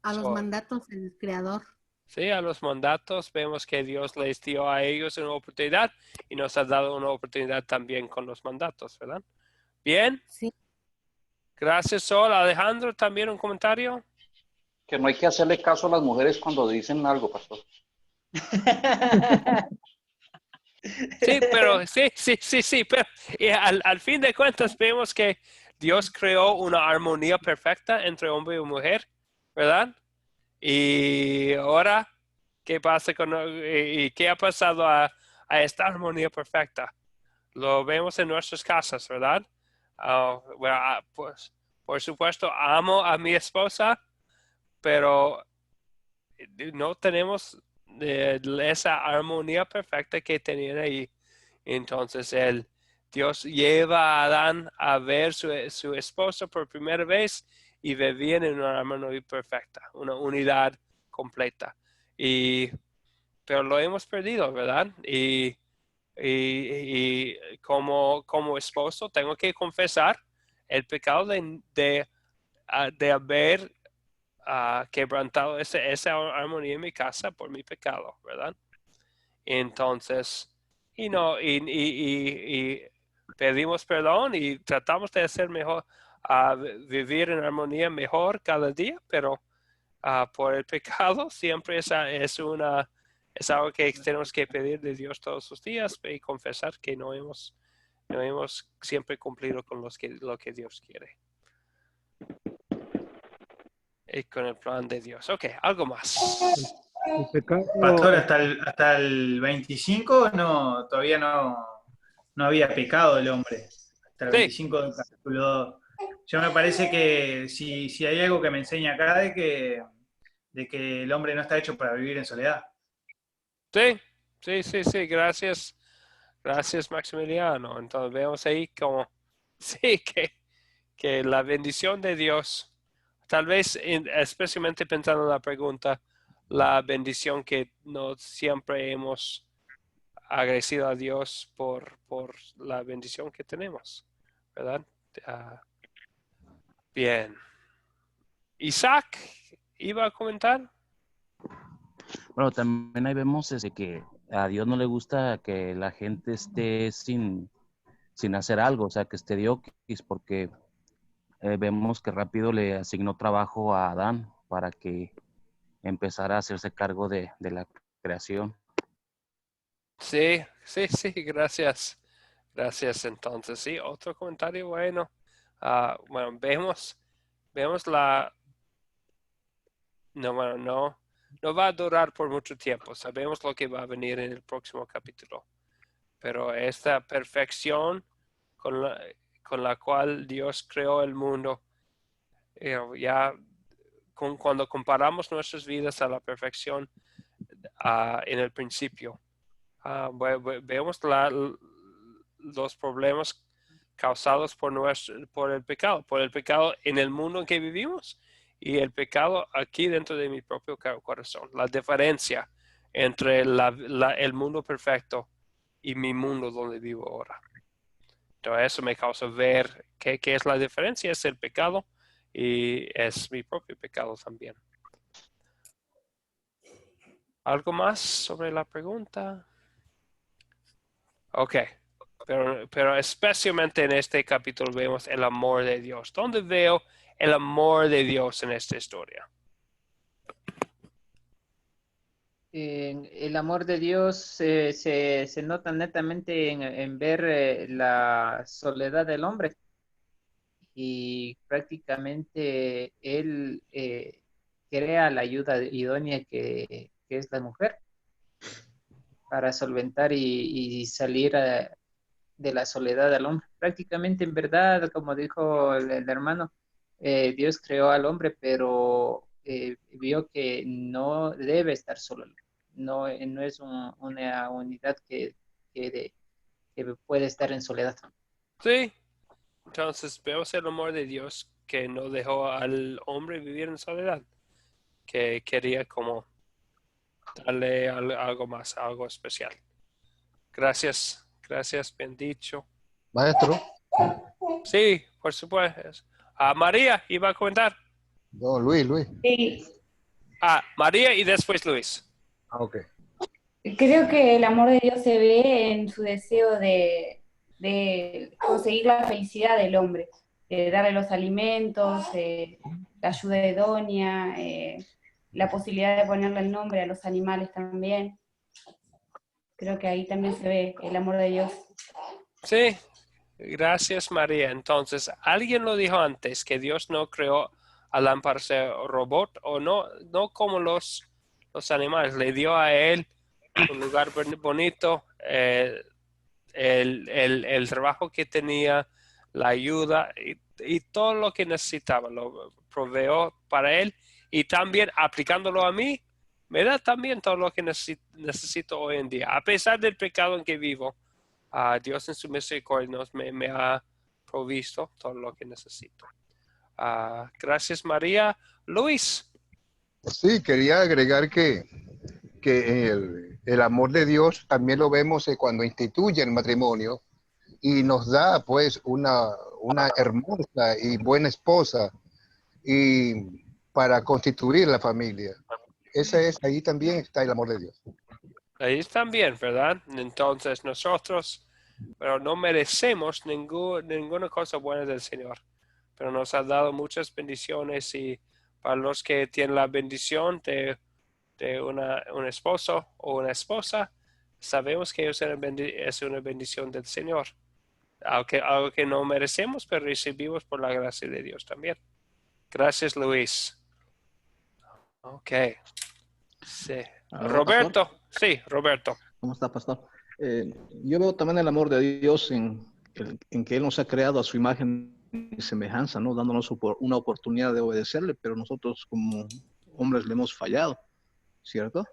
A los mandatos del Creador.
Sí, a los mandatos vemos que Dios les dio a ellos una oportunidad y nos ha dado una oportunidad también con los mandatos, ¿verdad? Bien.
Sí.
Gracias, Sol. Alejandro, ¿también un comentario?
Que no hay que hacerle caso a las mujeres cuando dicen algo, pastor.
Sí, pero sí, pero al fin de cuentas vemos que Dios creó una armonía perfecta entre hombre y mujer, ¿verdad? Y ahora, ¿qué pasa y qué ha pasado a esta armonía perfecta? Lo vemos en nuestras casas, ¿verdad? Bueno, pues, por supuesto, amo a mi esposa, pero no tenemos esa armonía perfecta que tenían ahí. Entonces Dios lleva a Adán a ver su esposa por primera vez y vivían en una armonía perfecta, una unidad completa. Pero lo hemos perdido, ¿verdad? Y como esposo tengo que confesar el pecado de haber quebrantado esa armonía en mi casa por mi pecado, ¿verdad? Entonces, y pedimos perdón y tratamos de hacer mejor, vivir en armonía mejor cada día, pero por el pecado siempre es algo que tenemos que pedir de Dios todos los días y confesar que no hemos siempre cumplido con lo que Dios quiere. Y con el plan de Dios. Ok, algo más.
Pastor, hasta el 25 todavía no había pecado el hombre. Hasta el 25 del capítulo 2. Yo me parece que si hay algo que me enseña acá de que el hombre no está hecho para vivir en soledad.
Sí. Gracias, Maximiliano. Entonces vemos ahí como sí que la bendición de Dios, tal vez especialmente pensando en la pregunta, la bendición que no siempre hemos agradecido a Dios por la bendición que tenemos, ¿verdad? Bien. Isaac, ¿iba a comentar?
Bueno, también ahí vemos que a Dios no le gusta que la gente esté sin hacer algo, o sea, que esté dioquis, porque vemos que rápido le asignó trabajo a Adán para que empezara a hacerse cargo de la creación.
Sí, gracias. Gracias, entonces. Sí, otro comentario bueno. Bueno, vemos no va a durar por mucho tiempo. Sabemos lo que va a venir en el próximo capítulo. Pero esta perfección con la cual Dios creó el mundo, cuando comparamos nuestras vidas a la perfección en el principio, vemos los problemas causados por el pecado en el mundo en que vivimos y el pecado aquí dentro de mi propio corazón. La diferencia entre el mundo perfecto y mi mundo donde vivo ahora. Entonces eso me causa ver qué es la diferencia, es el pecado y es mi propio pecado también. ¿Algo más sobre la pregunta? Ok, pero especialmente en este capítulo vemos el amor de Dios. ¿Dónde veo el amor de Dios en esta historia?
El amor de Dios se nota netamente en ver la soledad del hombre y prácticamente él crea la ayuda idónea que es la mujer para solventar y salir de la soledad del hombre. Prácticamente, en verdad, como dijo el hermano, Dios creó al hombre, pero vio que no debe estar solo. No es una unidad que puede estar en soledad.
Sí, entonces vemos el amor de Dios que no dejó al hombre vivir en soledad, que quería como darle algo más, algo especial. Gracias, bien dicho.
Maestro.
Sí, por supuesto. María, iba a comentar.
No, Luis.
Sí.
María y después Luis.
Ok.
Creo que el amor de Dios se ve en su deseo de conseguir la felicidad del hombre, de darle los alimentos, la ayuda idónea, la posibilidad de ponerle el nombre a los animales también. Creo que ahí también se ve el amor de Dios.
Sí, gracias María. Entonces, alguien lo dijo antes, que Dios no creó a Adán para ser robot, o no como los animales. Le dio a él un lugar bonito, el trabajo que tenía, la ayuda y todo lo que necesitaba, lo proveó para él, y también aplicándolo a mí, me da también todo lo que necesito hoy en día. A pesar del pecado en que vivo, Dios en su misericordia me ha provisto todo lo que necesito. Gracias María. Luis.
Sí, quería agregar que el amor de Dios también lo vemos cuando instituye el matrimonio y nos da pues una hermosa y buena esposa y para constituir la familia. Ahí también está el amor de Dios.
Ahí también, ¿verdad? Entonces nosotros, pero no merecemos ninguna cosa buena del Señor, pero nos ha dado muchas bendiciones, y para los que tienen la bendición de un esposo o una esposa, sabemos que es una bendición del Señor. Algo que no merecemos, pero recibimos por la gracia de Dios también. Gracias, Luis. Ok. Sí. Roberto.
Pastor.
Sí, Roberto.
¿Cómo está, pastor? Yo veo también el amor de Dios en que Él nos ha creado a su imagen y semejanza, ¿no? Dándonos una oportunidad de obedecerle, pero nosotros como hombres le hemos fallado, ¿cierto?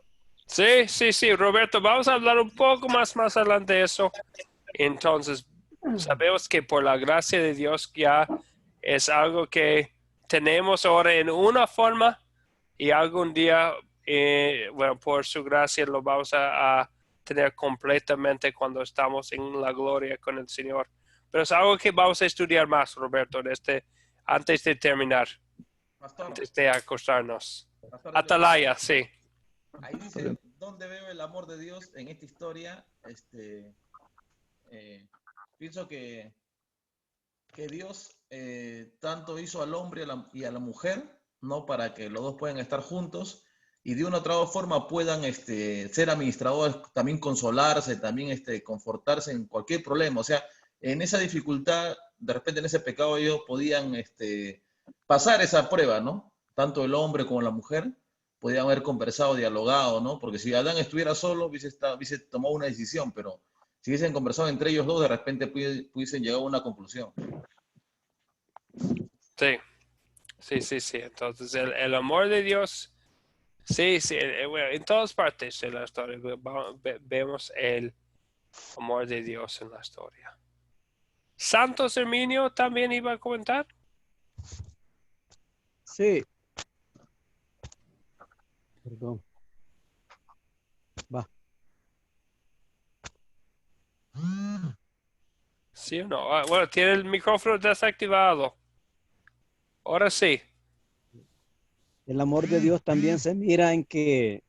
Sí, Roberto, vamos a hablar un poco más adelante de eso. Entonces, sabemos que por la gracia de Dios ya es algo que tenemos ahora en una forma, y algún día, por su gracia lo vamos a tener completamente cuando estamos en la gloria con el Señor. Pero es algo que vamos a estudiar más, Roberto, antes de terminar, antes de acostarnos. Atalaya, sí.
Ahí dice, ¿dónde veo el amor de Dios en esta historia? Pienso que Dios tanto hizo al hombre y a la mujer, ¿no? Para que los dos puedan estar juntos y de una u otra forma puedan ser administradores, también consolarse, también confortarse en cualquier problema. O sea, en esa dificultad, de repente en ese pecado ellos podían pasar esa prueba, ¿no? Tanto el hombre como la mujer podían haber conversado, dialogado, ¿no? Porque si Adán estuviera solo, hubiese tomado una decisión, pero si hubiesen conversado entre ellos dos, de repente pudiesen llegar a una conclusión.
Sí. Entonces, el amor de Dios, sí, en todas partes de la historia vemos el amor de Dios en la historia. Santos Herminio también iba a comentar.
Sí. Perdón. Va.
¿Sí o no? Bueno, tiene el micrófono desactivado. Ahora sí.
El amor de Dios también se mira en que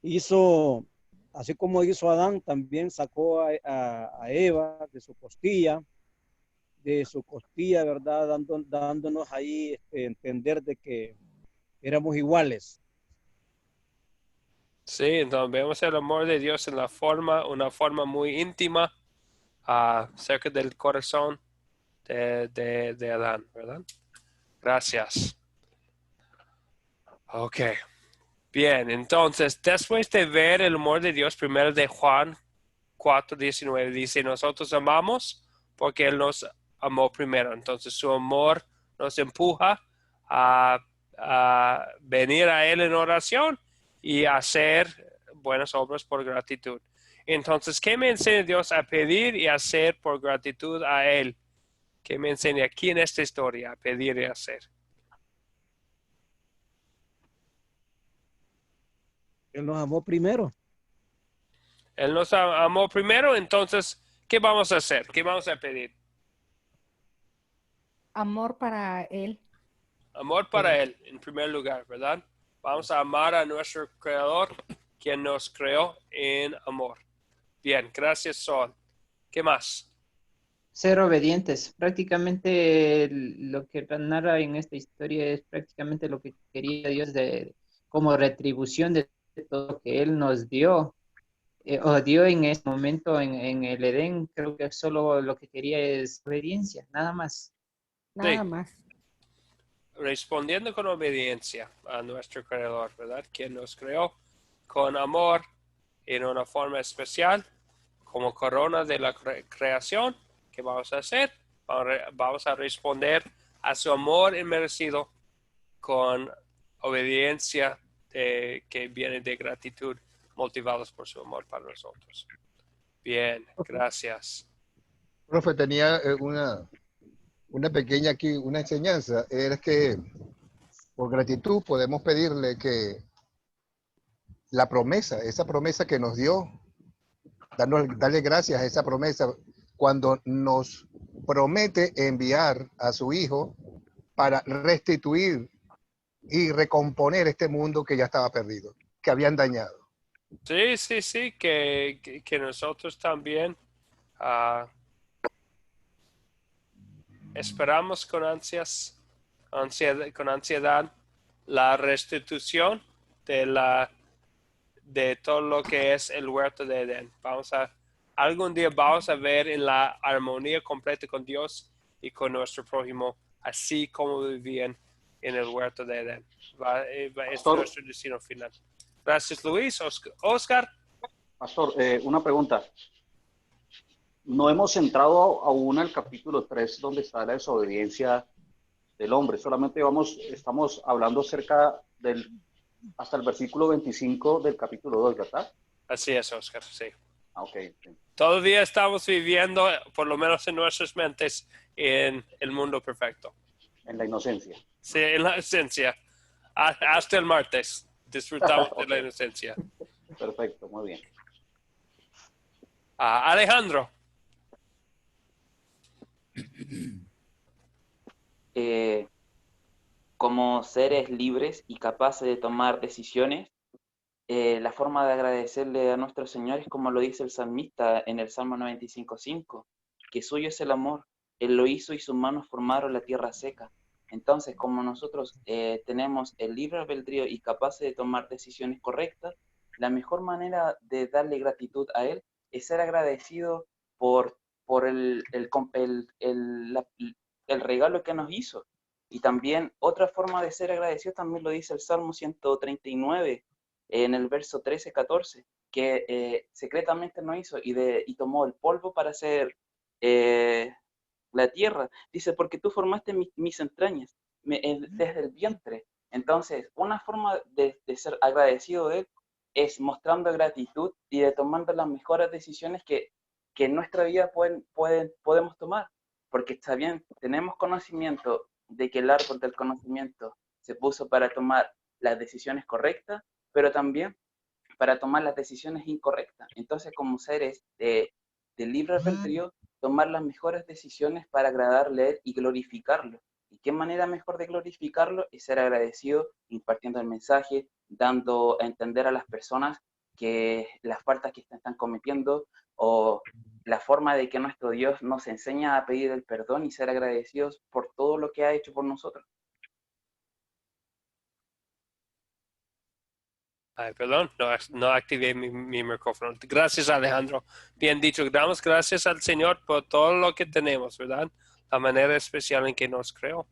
hizo, así como hizo Adán, también sacó a Eva de su costilla, ¿verdad? Dándonos ahí entender de que éramos iguales.
Sí, entonces vemos el amor de Dios en una forma muy íntima, cerca del corazón de Adán, ¿verdad? Gracias. Ok. Bien, entonces, después de ver el amor de Dios, primero de Juan 4:19, dice, nosotros amamos porque Él nos amó primero. Entonces, su amor nos empuja a venir a Él en oración y hacer buenas obras por gratitud. Entonces, ¿qué me enseña Dios a pedir y hacer por gratitud a Él? ¿Qué me enseña aquí en esta historia a pedir y hacer?
Él nos amó primero.
Él nos amó primero, entonces, ¿qué vamos a hacer? ¿Qué vamos a pedir?
Amor para Él.
Amor para Él, en primer lugar, ¿verdad? Vamos a amar a nuestro Creador, quien nos creó en amor. Bien, gracias, Sol. ¿Qué más?
Ser obedientes. Prácticamente lo que narra en esta historia es prácticamente lo que quería Dios como retribución de todo lo que Él nos dio. o Dios en ese momento en el Edén, creo que solo lo que quería es obediencia, nada más.
Nada más.
Respondiendo con obediencia a nuestro Creador, ¿verdad? Quien nos creó con amor en una forma especial, como corona de la creación. ¿Qué vamos a hacer? Vamos a responder a su amor inmerecido con obediencia que viene de gratitud, motivados por su amor para nosotros. Bien, gracias.
Profe, tenía una pequeña aquí, una enseñanza, es que por gratitud podemos pedirle que la promesa, esa promesa que nos dio, darle gracias a esa promesa cuando nos promete enviar a su Hijo para restituir y recomponer este mundo que ya estaba perdido, que habían dañado.
Sí, que nosotros también esperamos con ansiedad la restitución de todo lo que es el huerto de Edén. Algún día vamos a ver en la armonía completa con Dios y con nuestro prójimo, así como vivían en el huerto de Edén. Es nuestro destino final. Gracias, Luis. Oscar.
Pastor, una pregunta. No hemos entrado aún al capítulo 3, donde está la desobediencia del hombre. Solamente estamos hablando hasta el versículo 25 del capítulo 2, ¿verdad?
Así es, Oscar, sí.
Okay.
Todavía estamos viviendo, por lo menos en nuestras mentes, en el mundo perfecto.
En la inocencia.
Sí, en la inocencia. Hasta el martes. Disfrutamos de la inocencia.
Perfecto, muy bien.
Alejandro.
Como seres libres y capaces de tomar decisiones, la forma de agradecerle a nuestro Señor es como lo dice el salmista en el Salmo 95:5, que suyo es el amor, Él lo hizo y sus manos formaron la tierra seca. Entonces, como nosotros tenemos el libre albedrío y capaces de tomar decisiones correctas, la mejor manera de darle gratitud a Él es ser agradecido por el regalo que nos hizo. Y también otra forma de ser agradecido también lo dice el Salmo 139, en el verso 13-14, que secretamente nos hizo y tomó el polvo para hacer la tierra. Dice, porque tú formaste mis entrañas desde el vientre. Entonces, una forma de ser agradecido de Él es mostrando gratitud y de tomando las mejores decisiones que en nuestra vida podemos tomar. Porque está bien, tenemos conocimiento de que el árbol del conocimiento se puso para tomar las decisiones correctas, pero también para tomar las decisiones incorrectas. Entonces, como seres de libre albedrío, tomar las mejores decisiones para agradarle a Él y glorificarlo. ¿Y qué manera mejor de glorificarlo? Es ser agradecido, impartiendo el mensaje, dando a entender a las personas que las faltas que están cometiendo, o la forma de que nuestro Dios nos enseña a pedir el perdón y ser agradecidos por todo lo que ha hecho por nosotros.
Ay, perdón, no activé mi micrófono. Gracias, Alejandro. Bien dicho, damos gracias al Señor por todo lo que tenemos, ¿verdad? La manera especial en que nos creó.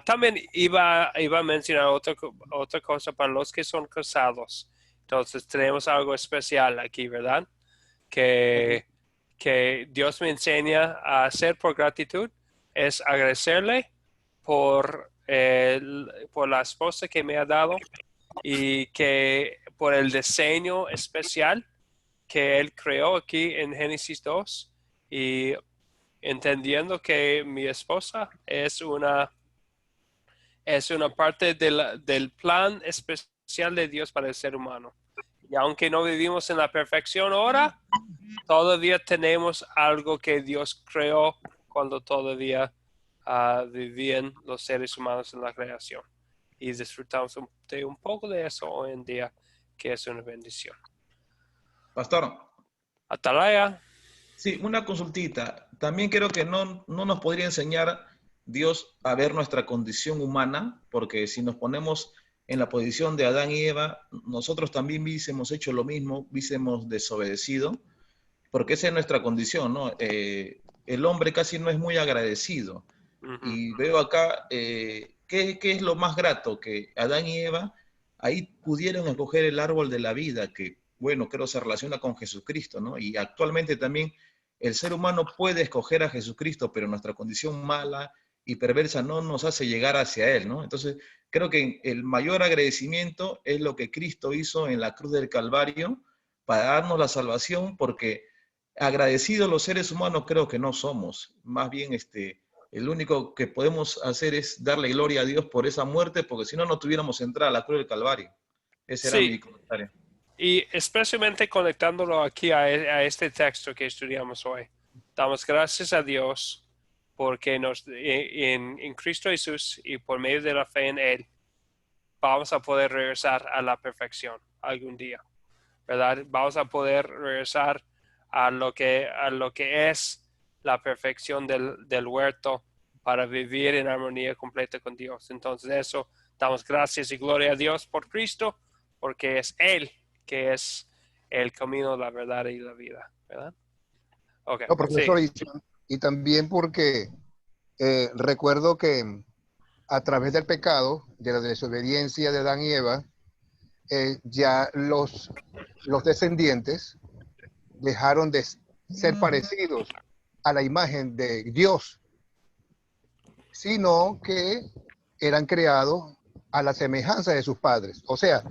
También iba a mencionar otra cosa para los que son casados. Entonces, tenemos algo especial aquí, ¿verdad? Que Dios me enseña a hacer por gratitud, es agradecerle por la esposa que me ha dado, y que por el diseño especial que Él creó aquí en Génesis 2, y entendiendo que mi esposa es una parte del plan especial de Dios para el ser humano. Y aunque no vivimos en la perfección ahora, todavía tenemos algo que Dios creó cuando todavía vivían los seres humanos en la creación. Y disfrutamos de un poco de eso hoy en día, que es una bendición.
Pastor.
Atalaya.
Sí, una consultita. También creo que no nos podría enseñar Dios a ver nuestra condición humana, porque si nos ponemos en la posición de Adán y Eva, nosotros también hubiésemos hecho lo mismo, hubiésemos desobedecido, porque esa es nuestra condición, ¿no? El hombre casi no es muy agradecido. Y veo acá, ¿qué es lo más grato? Que Adán y Eva ahí pudieron escoger el árbol de la vida, que, bueno, creo se relaciona con Jesucristo, ¿no? Y actualmente también el ser humano puede escoger a Jesucristo, pero nuestra condición mala y perversa no nos hace llegar hacia Él, ¿no? Entonces, creo que el mayor agradecimiento es lo que Cristo hizo en la cruz del Calvario para darnos la salvación, porque agradecidos los seres humanos creo que no somos. Más bien, el único que podemos hacer es darle gloria a Dios por esa muerte, porque si no, no tuviéramos entrada a la cruz del Calvario. Ese era mi comentario.
Y especialmente conectándolo aquí a este texto que estudiamos hoy. Damos gracias a Dios porque en Cristo Jesús y por medio de la fe en Él, vamos a poder regresar a la perfección algún día, ¿verdad? Vamos a poder regresar a lo que es la perfección del huerto para vivir en armonía completa con Dios. Entonces eso, damos gracias y gloria a Dios por Cristo, porque es Él que es el camino, la verdad y la vida, ¿verdad? Okay,
no, profesor, y también porque recuerdo que a través del pecado, de la desobediencia de Adán y Eva, ya los descendientes dejaron de ser parecidos a la imagen de Dios, sino que eran creados a la semejanza de sus padres. O sea,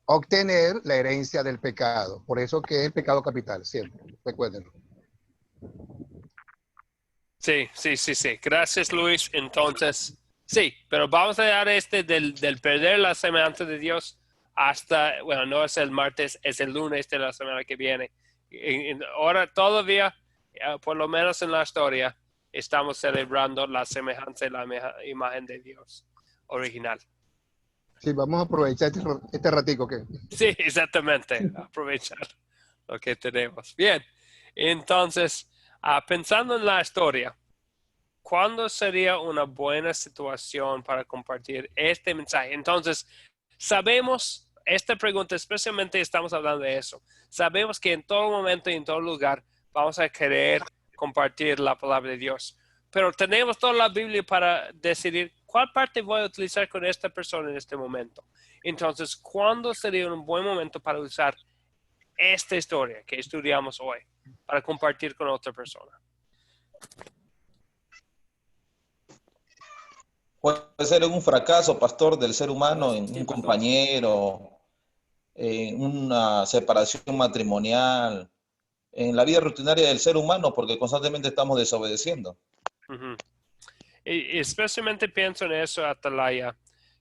obtener la herencia del pecado. Por eso que es el pecado capital, siempre. Recuérdenlo.
Sí. Gracias, Luis. Entonces, sí, pero vamos a dar del perder la semejanza de Dios hasta, bueno, no es el martes, es el lunes de la semana que viene. Ahora todavía, por lo menos en la historia, estamos celebrando la semejanza y la imagen de Dios original.
Sí, vamos a aprovechar este ratico. ¿Qué?
Sí, exactamente. Aprovechar lo que tenemos. Bien, entonces, pensando en la historia, ¿cuándo sería una buena situación para compartir este mensaje? Entonces, sabemos, esta pregunta, especialmente estamos hablando de eso, sabemos que en todo momento y en todo lugar vamos a querer compartir la palabra de Dios, pero tenemos toda la Biblia para decidir cuál parte voy a utilizar con esta persona en este momento. Entonces, ¿cuándo sería un buen momento para usar esta historia que estudiamos hoy para compartir con otra persona?
Puede ser un fracaso, pastor, del ser humano, en un compañero, en una separación matrimonial, en la vida rutinaria del ser humano, porque constantemente estamos desobedeciendo.
Y especialmente pienso en eso, Atalaya,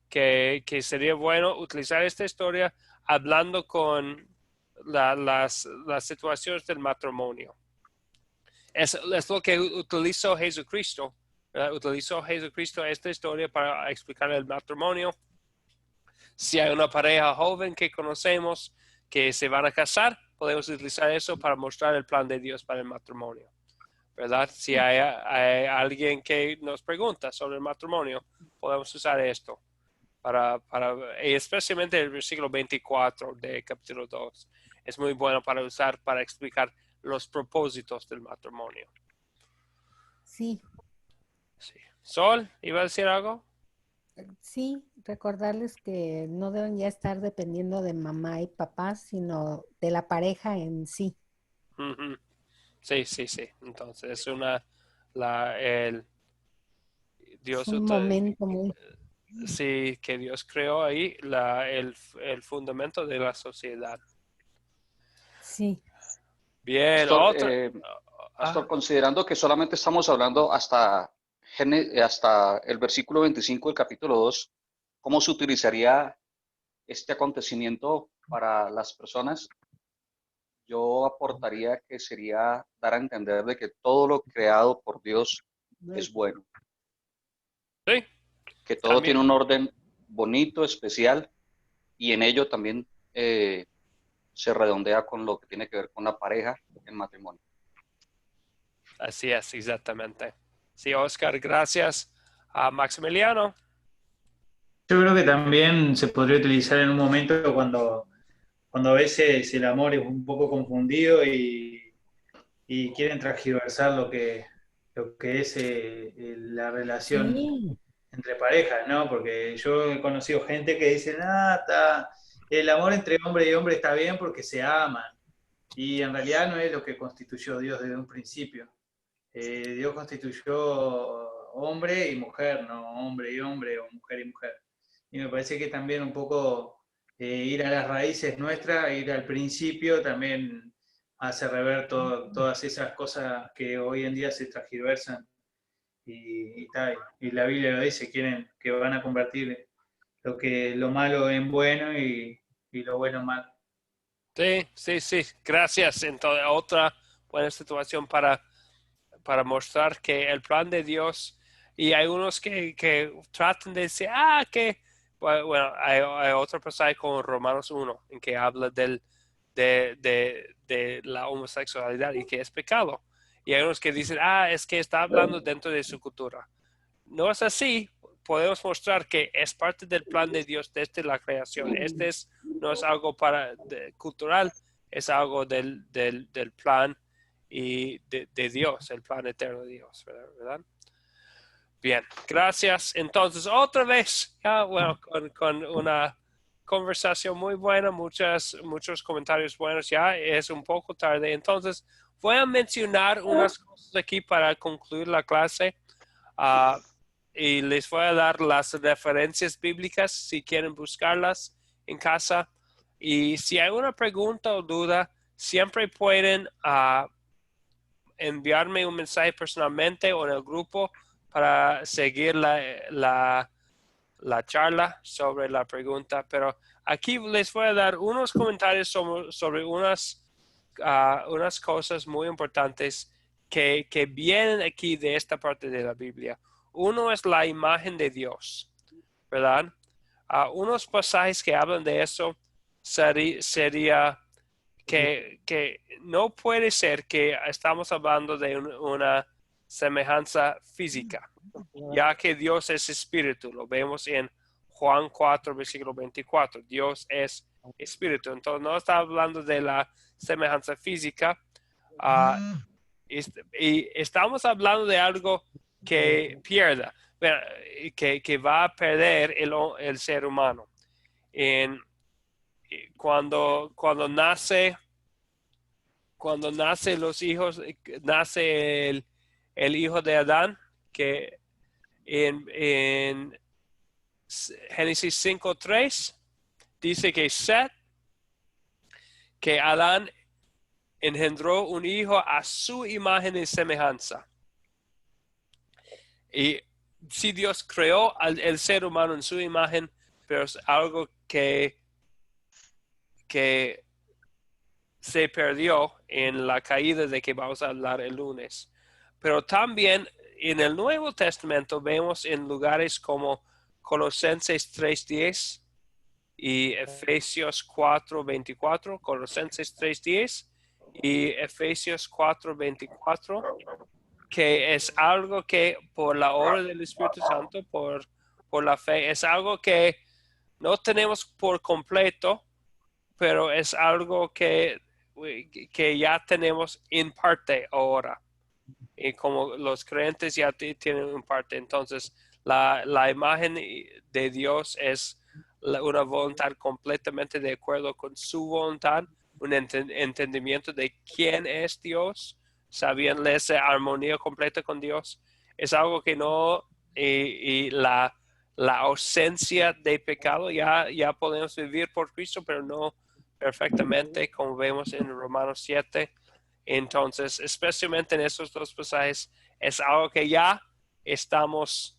que sería bueno utilizar esta historia hablando con las situaciones del matrimonio. Es lo que utilizó Jesucristo. Utilizó Jesucristo esta historia para explicar el matrimonio. Si hay una pareja joven que conocemos que se van a casar, podemos utilizar eso para mostrar el plan de Dios para el matrimonio, ¿verdad? Si hay alguien que nos pregunta sobre el matrimonio, podemos usar esto especialmente el versículo 24 de capítulo 2. Es muy bueno para usar para explicar los propósitos del matrimonio.
Sí.
Sol, ¿iba a decir algo?
Sí, recordarles que no deben ya estar dependiendo de mamá y papá, sino de la pareja en sí.
Sí. Entonces es Dios
es un momento muy...
Sí, que Dios creó ahí el fundamento de la sociedad.
Sí.
Bien.
Pastor, considerando que solamente estamos hablando hasta el versículo 25 del capítulo 2, ¿cómo se utilizaría este acontecimiento para las personas? Yo aportaría que sería dar a entender de que todo lo creado por Dios es bueno.
Sí.
Que todo tiene un orden bonito, especial, y en ello también se redondea con lo que tiene que ver con la pareja en matrimonio.
Así es, exactamente. Sí, Oscar, gracias. A Maximiliano.
Yo creo que también se podría utilizar en un momento cuando a veces el amor es un poco confundido y quieren transgiversar lo que es la relación entre parejas, ¿no? Porque yo he conocido gente que dice, el amor entre hombre y hombre está bien porque se aman. Y en realidad no es lo que constituyó Dios desde un principio. Dios constituyó hombre y mujer, no hombre y hombre o mujer y mujer. Y me parece que también un poco ir a las raíces nuestras, ir al principio, también hace rever todas esas cosas que hoy en día se transgiversan. Y la Biblia lo dice, quieren que van a convertir lo malo en bueno y lo bueno en malo.
Sí. Gracias. Entonces, otra buena situación para mostrar que el plan de Dios, y hay unos que tratan de decir, bueno, hay otro pasaje con Romanos 1, en que habla de la homosexualidad y que es pecado. Y hay unos que dicen, es que está hablando dentro de su cultura. No es así. Podemos mostrar que es parte del plan de Dios desde la creación. No es algo cultural, es algo del plan y de Dios, el plan eterno de Dios, ¿verdad? Bien, gracias. Entonces, otra vez, con una conversación muy buena, muchos comentarios buenos, ya es un poco tarde. Entonces, voy a mencionar unas cosas aquí para concluir la clase. Y les voy a dar las referencias bíblicas si quieren buscarlas en casa. Y si hay una pregunta o duda, siempre pueden enviarme un mensaje personalmente o en el grupo para seguir la charla sobre la pregunta. Pero aquí les voy a dar unos comentarios sobre unas cosas muy importantes que vienen aquí de esta parte de la Biblia. Uno es la imagen de Dios, ¿verdad? Unos pasajes que hablan de eso sería que no puede ser que estamos hablando de una semejanza física, ya que Dios es espíritu. Lo vemos en Juan 4, versículo 24. Dios es espíritu. Entonces no está hablando de la semejanza física. Y estamos hablando de algo que pierda, que va a perder el ser humano. Cuando nace los hijos, nace el hijo de Adán, que en Génesis 5:3 dice que Set, que Adán engendró un hijo a su imagen y semejanza. Y sí, Dios creó el ser humano en su imagen, pero es algo que se perdió en la caída de que vamos a hablar el lunes. Pero también en el Nuevo Testamento vemos en lugares como Colosenses 3:10 y Efesios 4:24, Colosenses 3:10 y Efesios 4:24, que es algo que por la obra del Espíritu Santo, por la fe, es algo que no tenemos por completo, pero es algo que ya tenemos en parte ahora. Y como los creyentes ya tienen en parte, entonces la imagen de Dios es una voluntad completamente de acuerdo con su voluntad, un entendimiento de quién es Dios, sabiendo esa armonía completa con Dios. Es algo que no, y la ausencia de pecado, ya podemos vivir por Cristo, pero no perfectamente, como vemos en Romanos 7. Entonces, especialmente en esos dos pasajes, es algo que ya estamos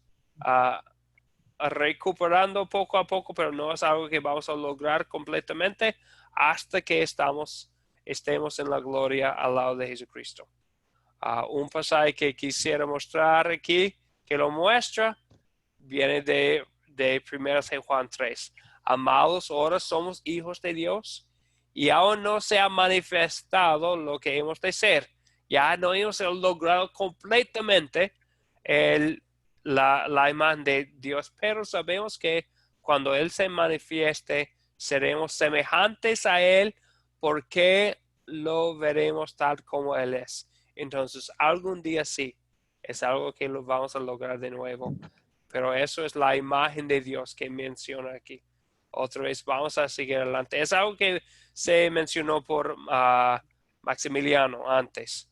recuperando poco a poco, pero no es algo que vamos a lograr completamente hasta que estemos en la gloria al lado de Jesucristo. Un pasaje que quisiera mostrar aquí, que lo muestra, viene de 1 Juan 3. Amados, ahora somos hijos de Dios y aún no se ha manifestado lo que hemos de ser. Ya no hemos logrado completamente la imagen de Dios, pero sabemos que cuando Él se manifieste, seremos semejantes a Él porque lo veremos tal como Él es. Entonces, algún día sí, es algo que lo vamos a lograr de nuevo. Pero eso es la imagen de Dios que menciona aquí. Otra vez, vamos a seguir adelante. Es algo que se mencionó por Maximiliano antes.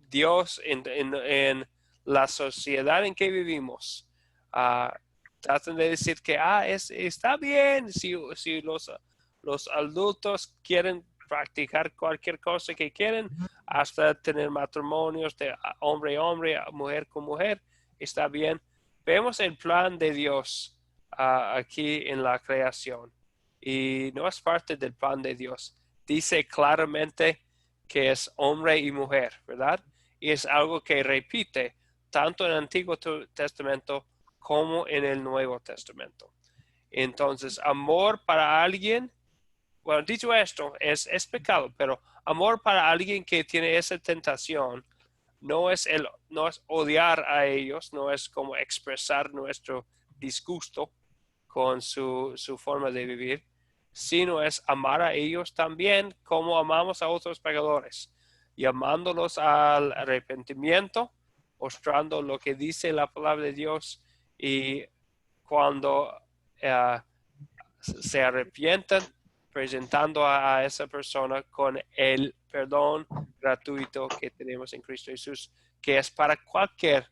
Dios en la sociedad en que vivimos, tratan de decir que está bien si los adultos quieren practicar cualquier cosa que quieren, hasta tener matrimonios de hombre a hombre, mujer con mujer, está bien. Vemos el plan de Dios aquí en la creación y no es parte del plan de Dios. Dice claramente que es hombre y mujer, ¿verdad? Y es algo que repite tanto en el Antiguo Testamento como en el Nuevo Testamento. Entonces, amor para alguien, bueno, dicho esto, es pecado, pero amor para alguien que tiene esa tentación no es odiar a ellos, no es como expresar nuestro disgusto con su forma de vivir, sino es amar a ellos también como amamos a otros pecadores, llamándolos al arrepentimiento, mostrando lo que dice la palabra de Dios, y cuando se arrepientan, presentando a esa persona con el perdón gratuito que tenemos en Cristo Jesús, que es para cualquier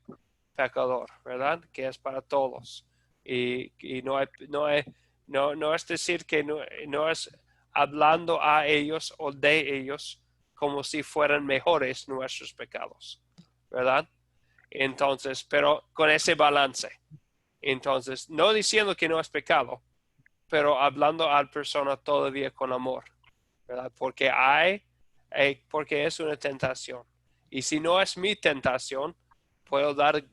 pecador, ¿verdad? Que es para todos. Y no es decir que no es hablando a ellos o de ellos como si fueran mejores nuestros pecados, ¿verdad? Entonces, pero con ese balance. Entonces, no diciendo que no es pecado, pero hablando a la persona todavía con amor, ¿verdad? Porque porque es una tentación. Y si no es mi tentación, puedo dar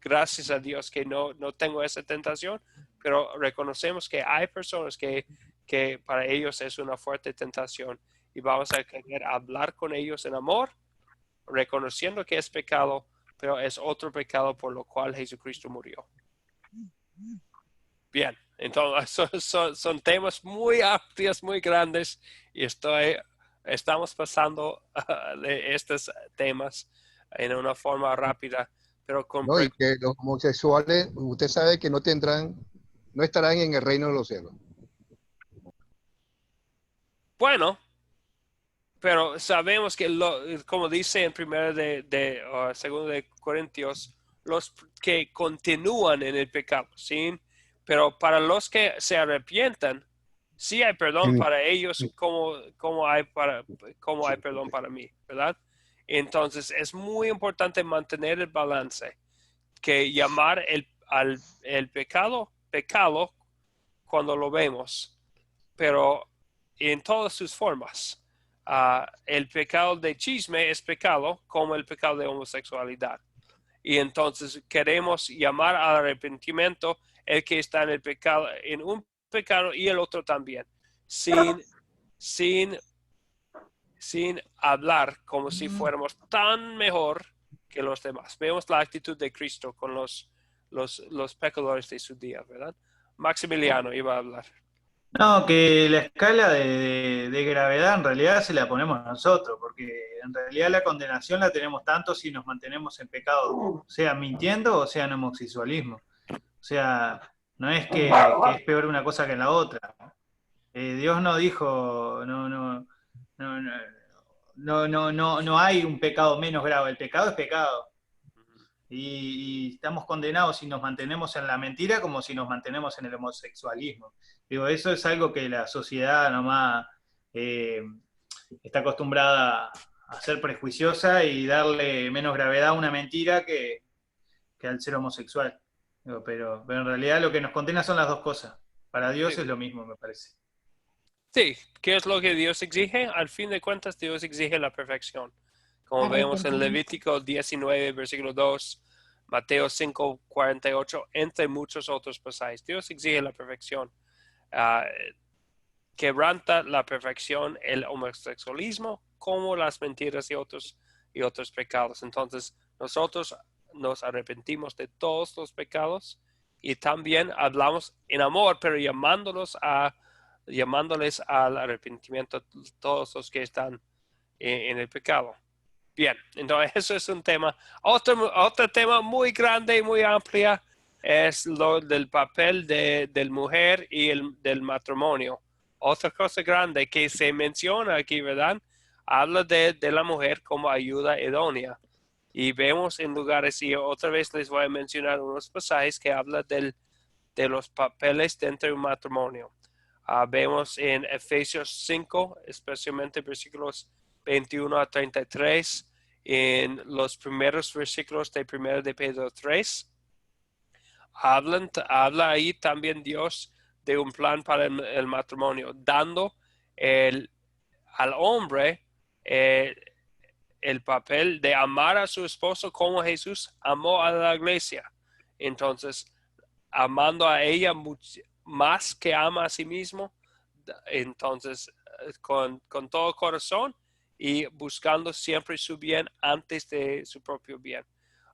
gracias a Dios que no tengo esa tentación, pero reconocemos que hay personas que para ellos es una fuerte tentación y vamos a querer hablar con ellos en amor, reconociendo que es pecado, pero es otro pecado por lo cual Jesucristo murió. Bien, entonces son temas muy amplios, muy grandes, y estamos pasando de estos temas en una forma rápida, pero
No, y que los homosexuales, usted sabe que no estarán en el reino de los cielos.
Bueno, pero sabemos que como dice en 2 de Corintios, los que continúan en el pecado, ¿sí? Pero para los que se arrepientan, sí hay perdón para ellos, como hay perdón para mí, ¿verdad? Entonces es muy importante mantener el balance, que llamar el pecado cuando lo vemos, pero en todas sus formas. El pecado de chisme es pecado, como el pecado de homosexualidad. Y entonces queremos llamar al arrepentimiento el que está en el pecado, en un pecado, y el otro también, sin hablar como si fuéramos tan mejor que los demás. Vemos la actitud de Cristo con los pecadores de su día, ¿verdad? Maximiliano iba a hablar.
No, que la escala de gravedad en realidad se la ponemos nosotros, porque en realidad la condenación la tenemos tanto si nos mantenemos en pecado, sea mintiendo o sea en homosexualismo. O sea, no es que es peor una cosa que la otra. Dios no dijo, no hay un pecado menos grave, el pecado es pecado. Y estamos condenados si nos mantenemos en la mentira como si nos mantenemos en el homosexualismo. Digo, eso es algo que la sociedad nomás está acostumbrada a ser prejuiciosa y darle menos gravedad a una mentira que al ser homosexual. Digo, pero en realidad lo que nos condena son las dos cosas. Para Dios sí es lo mismo, me parece.
Sí, ¿qué es lo que Dios exige? Al fin de cuentas, Dios exige la perfección. Como vemos en Levítico 19, versículo 2, Mateo 5, 48, entre muchos otros pasajes. Dios exige la perfección. Quebranta la perfección el homosexualismo como las mentiras y otros pecados. Entonces, nosotros nos arrepentimos de todos los pecados y también hablamos en amor, pero llamándoles al arrepentimiento todos los que están en el pecado. Bien, entonces eso es un tema. Otro tema muy grande y muy amplio es lo del papel del mujer y del matrimonio. Otra cosa grande que se menciona aquí, ¿verdad? Habla de la mujer como ayuda idónea. Y vemos en lugares, y otra vez les voy a mencionar unos pasajes que hablan de los papeles dentro de un matrimonio. Vemos en Efesios 5, especialmente versículos 21 a 33, en los primeros versículos de 1 de Pedro 3. Habla ahí también Dios de un plan para el matrimonio, dando al hombre el papel de amar a su esposo como Jesús amó a la iglesia. Entonces, amando a ella más que ama a sí mismo, entonces con todo corazón y buscando siempre su bien antes de su propio bien.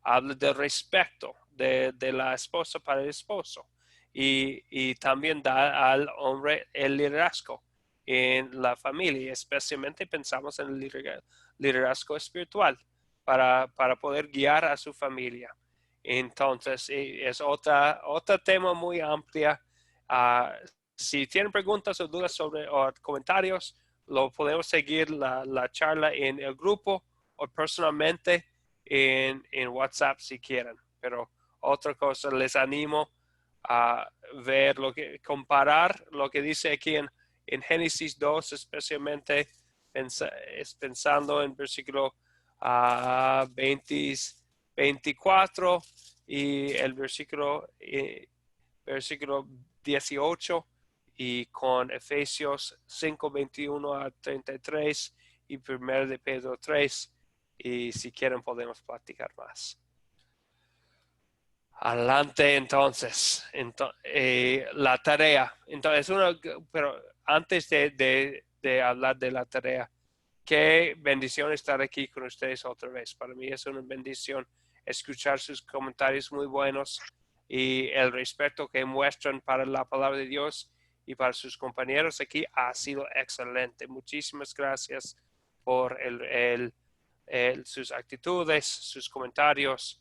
Habla del respeto de la esposa para el esposo y también da al hombre el liderazgo en la familia, especialmente pensamos en el liderazgo espiritual para poder guiar a su familia. Entonces, es otro tema muy amplio. Si tienen preguntas o dudas o comentarios, lo podemos seguir la charla en el grupo o personalmente en WhatsApp si quieren. Pero otra cosa, les animo a ver comparar lo que dice aquí en Génesis 2, especialmente pensando en versículo 24 y el versículo 18 y con Efesios 5, 21 a 33 y 1 de Pedro 3, y si quieren podemos platicar más. Adelante entonces, la tarea. Entonces, pero antes de hablar de la tarea, qué bendición estar aquí con ustedes otra vez. Para mí es una bendición escuchar sus comentarios muy buenos y el respeto que muestran para la palabra de Dios y para sus compañeros aquí ha sido excelente. Muchísimas gracias por sus actitudes, sus comentarios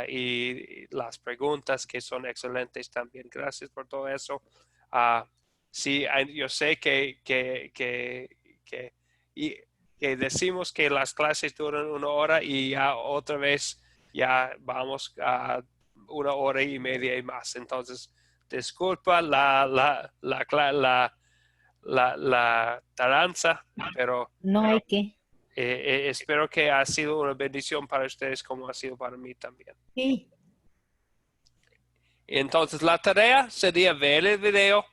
y las preguntas que son excelentes también. Gracias por todo eso. Sí, yo sé que decimos que las clases duran 1 hora y ya otra vez ya vamos a 1 hora y media y más. Entonces, disculpa la tardanza, pero
no hay que.
Espero que ha sido una bendición para ustedes como ha sido para mí también.
Sí.
Entonces, la tarea sería ver el video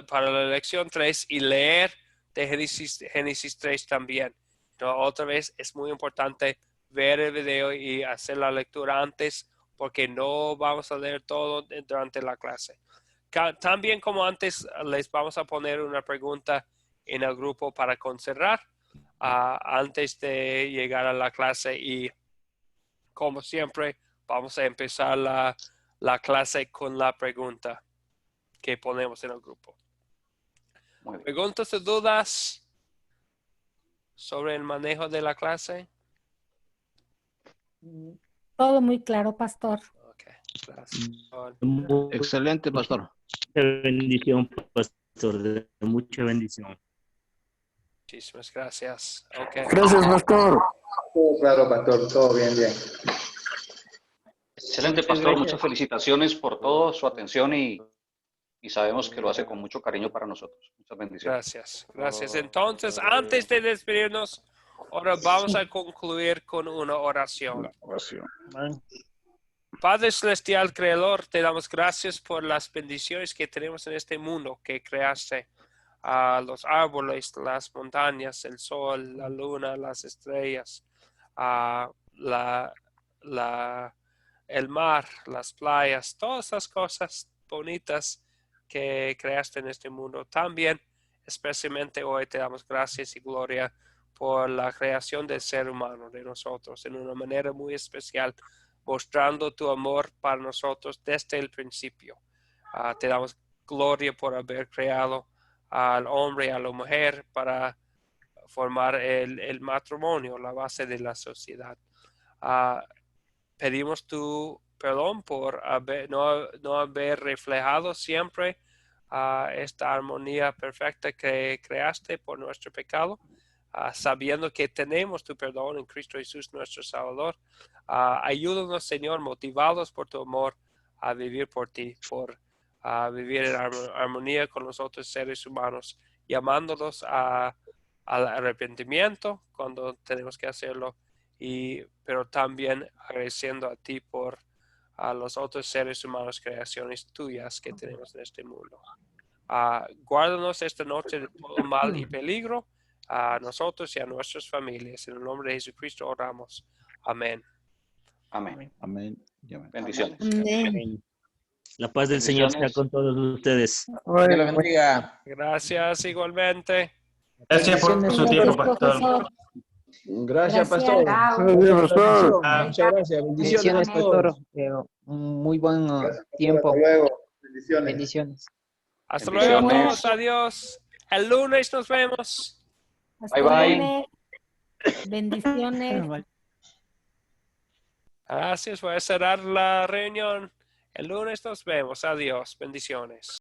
para la lección 3 y leer de Génesis 3 también. Entonces, otra vez, es muy importante ver el video y hacer la lectura antes porque no vamos a leer todo durante la clase. También, como antes, les vamos a poner una pregunta en el grupo para considerar antes de llegar a la clase y como siempre vamos a empezar la clase con la pregunta que ponemos en el grupo. ¿Preguntas o dudas sobre el manejo de la clase?
Todo muy claro, pastor.
Okay, gracias.
Excelente, pastor.
Mucha bendición, pastor, de mucha bendición.
Muchísimas gracias. Okay.
Gracias, pastor. Todo claro, pastor. Todo bien.
Excelente, pastor. Muchas felicitaciones por toda su atención y sabemos que lo hace con mucho cariño para nosotros. Muchas bendiciones.
Gracias. Entonces, antes de despedirnos, ahora vamos a concluir con una oración. Padre Celestial, Creador, te damos gracias por las bendiciones que tenemos en este mundo que creaste. Los árboles, las montañas, el sol, la luna, las estrellas, el mar, las playas, todas esas cosas bonitas que creaste en este mundo. También, especialmente hoy, te damos gracias y gloria por la creación del ser humano, de nosotros, en una manera muy especial. mostrando tu amor para nosotros desde el principio. Te damos gloria por haber creado al hombre y a la mujer para formar el matrimonio, la base de la sociedad. Pedimos tu perdón por no haber reflejado siempre esta armonía perfecta que creaste por nuestro pecado, sabiendo que tenemos tu perdón en Cristo Jesús nuestro Salvador. Ayúdanos, Señor, motivados por tu amor a vivir por ti, por vivir en armonía con los otros seres humanos, llamándolos al arrepentimiento cuando tenemos que hacerlo, pero también agradeciendo a ti por a los otros seres humanos, creaciones tuyas que tenemos en este mundo. Guárdanos esta noche de todo mal y peligro a nosotros y a nuestras familias. En el nombre de Jesucristo oramos. Amén.
Amén.
Amén.
Bendiciones.
Amén.
La paz del Señor sea con todos ustedes.
Dios lo bendiga.
Gracias igualmente.
Gracias por su tiempo, pastor.
Gracias, pastor.
Muchas gracias. Bendiciones, pastor. Un muy buen tiempo.
Hasta luego. Bendiciones.
Bendiciones.
Hasta luego a todos. Adiós. El lunes nos vemos.
Hasta
Bye, bye.
lunes. Bendiciones.
Gracias. Voy a cerrar la reunión. El lunes nos vemos. Adiós. Bendiciones.